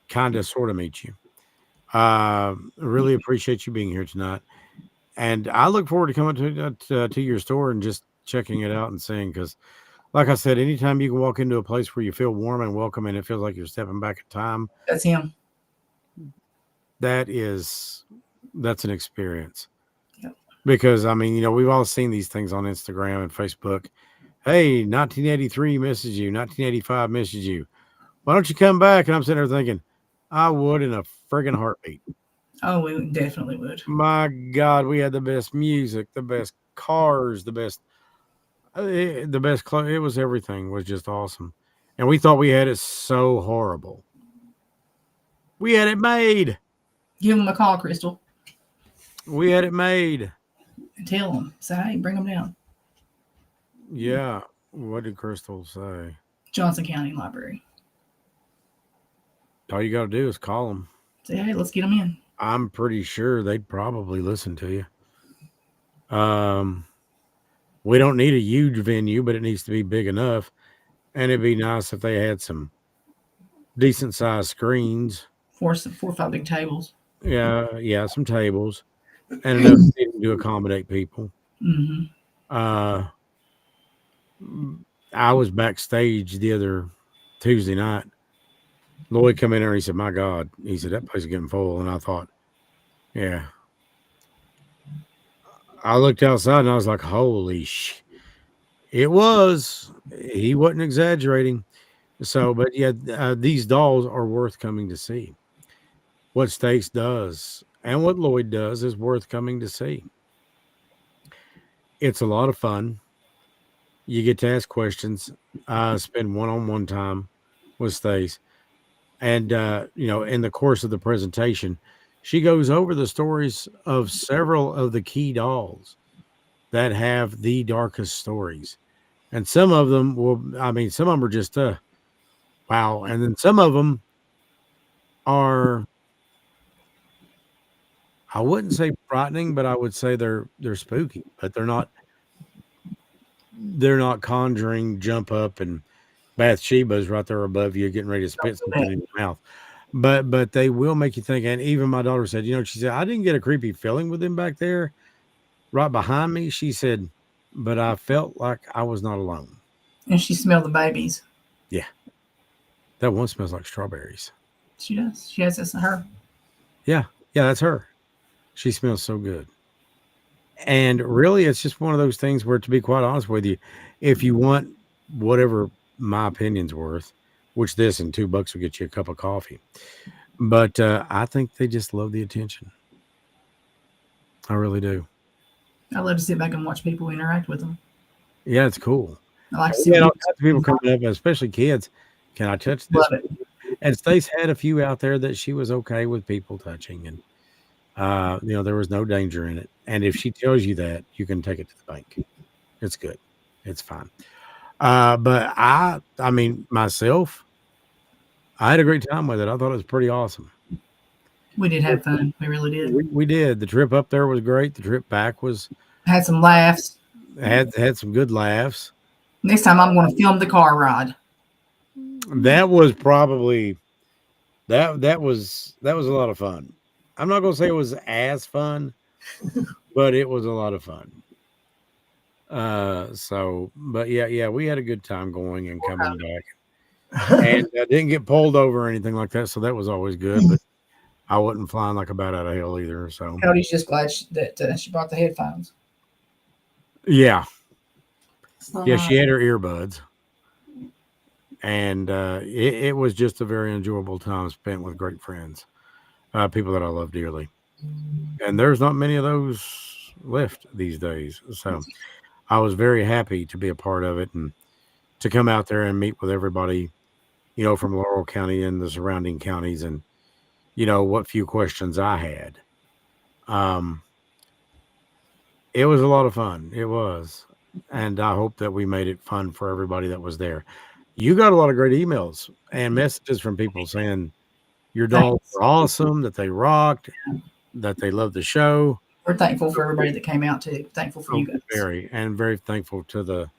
kind of sort of meet you. Really appreciate you being here tonight. And I look forward to coming to your store and just checking it out and seeing, because like I said, anytime you can walk into a place where you feel warm and welcome and it feels like you're stepping back in time. That's him. That's an experience. Yep. Because, I mean, we've all seen these things on Instagram and Facebook. Hey, 1983 misses you. 1985 misses you. Why don't you come back? And I'm sitting there thinking, I would in a friggin' heartbeat. Oh, we definitely would. My God, we had the best music, the best cars, the best clothes. It was everything was just awesome. And we thought we had it so horrible. We had it made. Give him a call, Crystal. We had it made. And tell him. Say, hey, bring them down. Yeah. What did Crystal say? Johnson County Library. All you got to do is call them. Say, hey, let's get them in. I'm pretty sure they'd probably listen to you. We don't need a huge venue, but it needs to be big enough. And it'd be nice if they had some decent sized screens. 4 or 5 big tables. Yeah, some tables. And enough seating to accommodate people. Mm-hmm. I was backstage the other Tuesday night. Lloyd come in there and he said, my God. He said, that place is getting full. And I thought, yeah. I looked outside and I was like, holy sh! It was. He wasn't exaggerating. So, but yeah, these dolls are worth coming to see. What Stace does and what Lloyd does is worth coming to see. It's a lot of fun. You get to ask questions. I spend one-on-one time with Stace. And, in the course of the presentation, she goes over the stories of several of the key dolls that have the darkest stories. And some of them some of them are just, wow. And then some of them are, I wouldn't say frightening, but I would say they're spooky, but they're not conjuring, jump up, and Bathsheba's right there above you getting ready to spit something in your mouth. But they will make you think. And even my daughter said, she said, I didn't get a creepy feeling with him back there right behind me. She said, but I felt like I was not alone. And she smelled the babies. Yeah. That one smells like strawberries. She does. She has this in her. Yeah. Yeah, that's her. She smells so good. And really, it's just one of those things where, to be quite honest with you, if you want whatever my opinion's worth, which this and $2 will get you a cup of coffee. But I think they just love the attention. I really do. I love to sit back and watch people interact with them. Yeah, it's cool. I like to see all kinds of people coming up, especially kids. Can I touch this? Love it. And Stace had a few out there that she was okay with people touching, and there was no danger in it. And if she tells you that, you can take it to the bank. It's good. It's fine. But I mean, myself, I had a great time with it. I thought it was pretty awesome. We did have fun. We really did. We did. The trip up there was great. The trip back had some laughs. Had some good laughs. Next time I'm going to film the car ride. That was probably that was a lot of fun. I'm not gonna say it was as fun, but it was a lot of fun. But yeah, we had a good time going and coming back, and I didn't get pulled over or anything like that, so that was always good. But I wasn't flying like a bat out of hell either. So Cody's just glad that she brought the headphones. yeah, So yeah, nice. she had her earbuds, and it was just a very enjoyable time spent with great friends, people that I love dearly, and there's not many of those left these days. So I was very happy to be a part of it and to come out there and meet with everybody, from Laurel County and the surrounding counties, and what few questions I had. It was a lot of fun. It was, and I hope that we made it fun for everybody that was there. You got a lot of great emails and messages from people saying your dolls were awesome, that they rocked, that they loved the show. We're thankful for everybody that came out too. Thankful for you guys. Very thankful to the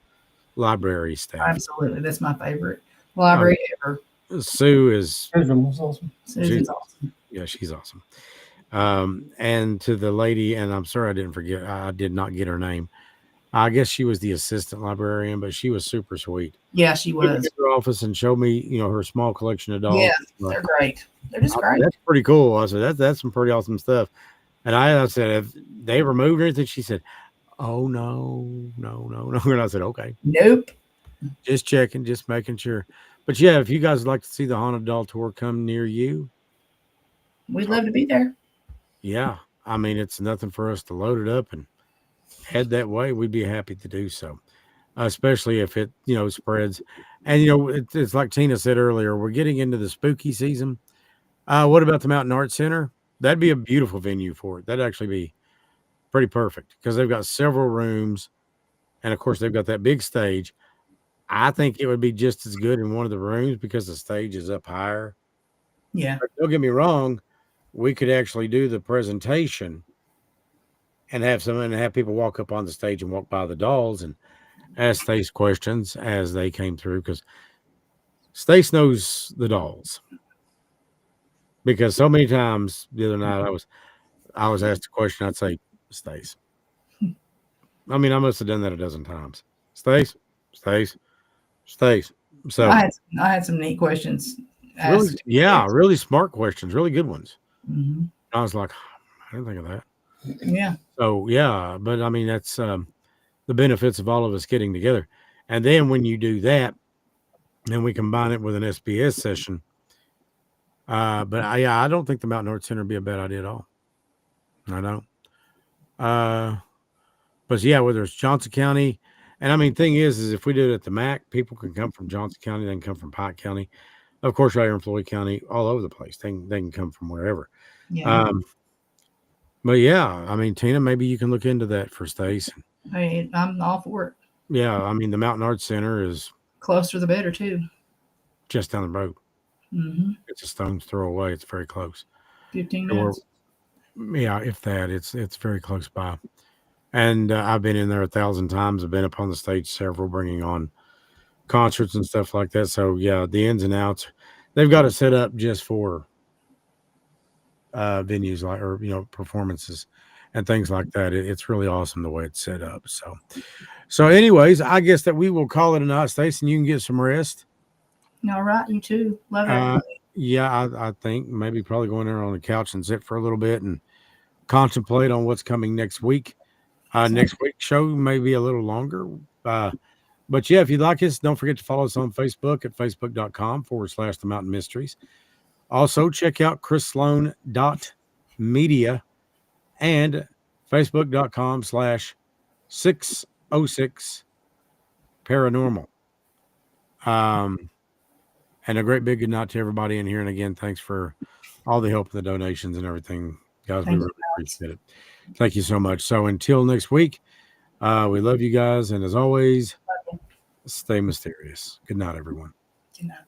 library staff. Absolutely. That's my favorite library ever. Sue is awesome. Susan's awesome. Yeah, she's awesome. And to the lady, and I'm sorry I did not get her name. I guess she was the assistant librarian, but she was super sweet. Yeah, she was. She her office and showed me, her small collection of dolls. Yeah, they're great. They're just great. That's pretty cool. I said, that's some pretty awesome stuff. And I said, have they removed anything? She said, oh, no. And I said, okay. Nope. Just checking, just making sure. But yeah, if you guys would like to see the Haunted Doll Tour come near you, we'd love to be there. Yeah. I mean, it's nothing for us to load it up and head that way. We'd be happy to do so, especially if it, spreads. And, it's like Tina said earlier, we're getting into the spooky season. What about the Mountain Arts Center? That'd be a beautiful venue for it. That'd actually be pretty perfect because they've got several rooms. And of course, they've got that big stage. I think it would be just as good in one of the rooms because the stage is up higher. Yeah. But don't get me wrong. We could actually do the presentation and have people walk up on the stage and walk by the dolls and ask Stace questions as they came through, because Stace knows the dolls. Because so many times the other night I was asked a question, I'd say, Stace. I mean, I must have done that a dozen times. Stace. So I had some neat questions. Really, really smart questions, really good ones. Mm-hmm. I was like, I didn't think of that. Yeah. So yeah, but I mean, that's the benefits of all of us getting together. And then when you do that, then we combine it with an SBS session. But I don't think the Mountain Arts Center would be a bad idea at all. I don't. But yeah, whether it's Johnson County, and I mean, thing is if we do it at the MAC, people can come from Johnson County, they can come from Pike County, of course, right here in Floyd County, all over the place. They can come from wherever. Yeah. But yeah, I mean, Tina, maybe you can look into that for Stace. Hey, I'm all for it. Yeah, I mean, the Mountain Arts Center is closer the better too. Just down the road. Mm-hmm. It's a stone's throw away. It's very close. 15 minutes. Yeah, if that, it's very close by. And I've been in there 1,000 times. I've been up on the stage several, bringing on concerts and stuff like that. So yeah, the ins and outs, they've got it set up just for venues performances and things like that. It's really awesome the way it's set up. So anyways, I guess that we will call it a night, Stacey, and you can get some rest. All right, you too. Love it. Yeah, I think maybe probably going there on the couch and sit for a little bit and contemplate on what's coming next week. Next week's show may be a little longer. But yeah, if you'd like us, don't forget to follow us on Facebook at facebook.com/The Mountain Mysteries. Also, check out chrissloan.media and facebook.com/606 paranormal. And a great big good night to everybody in here. And again, thanks for all the help and the donations and everything. Guys, we really appreciate it. Thank you so much. So until next week, we love you guys. And as always, stay mysterious. Good night, everyone. Good night.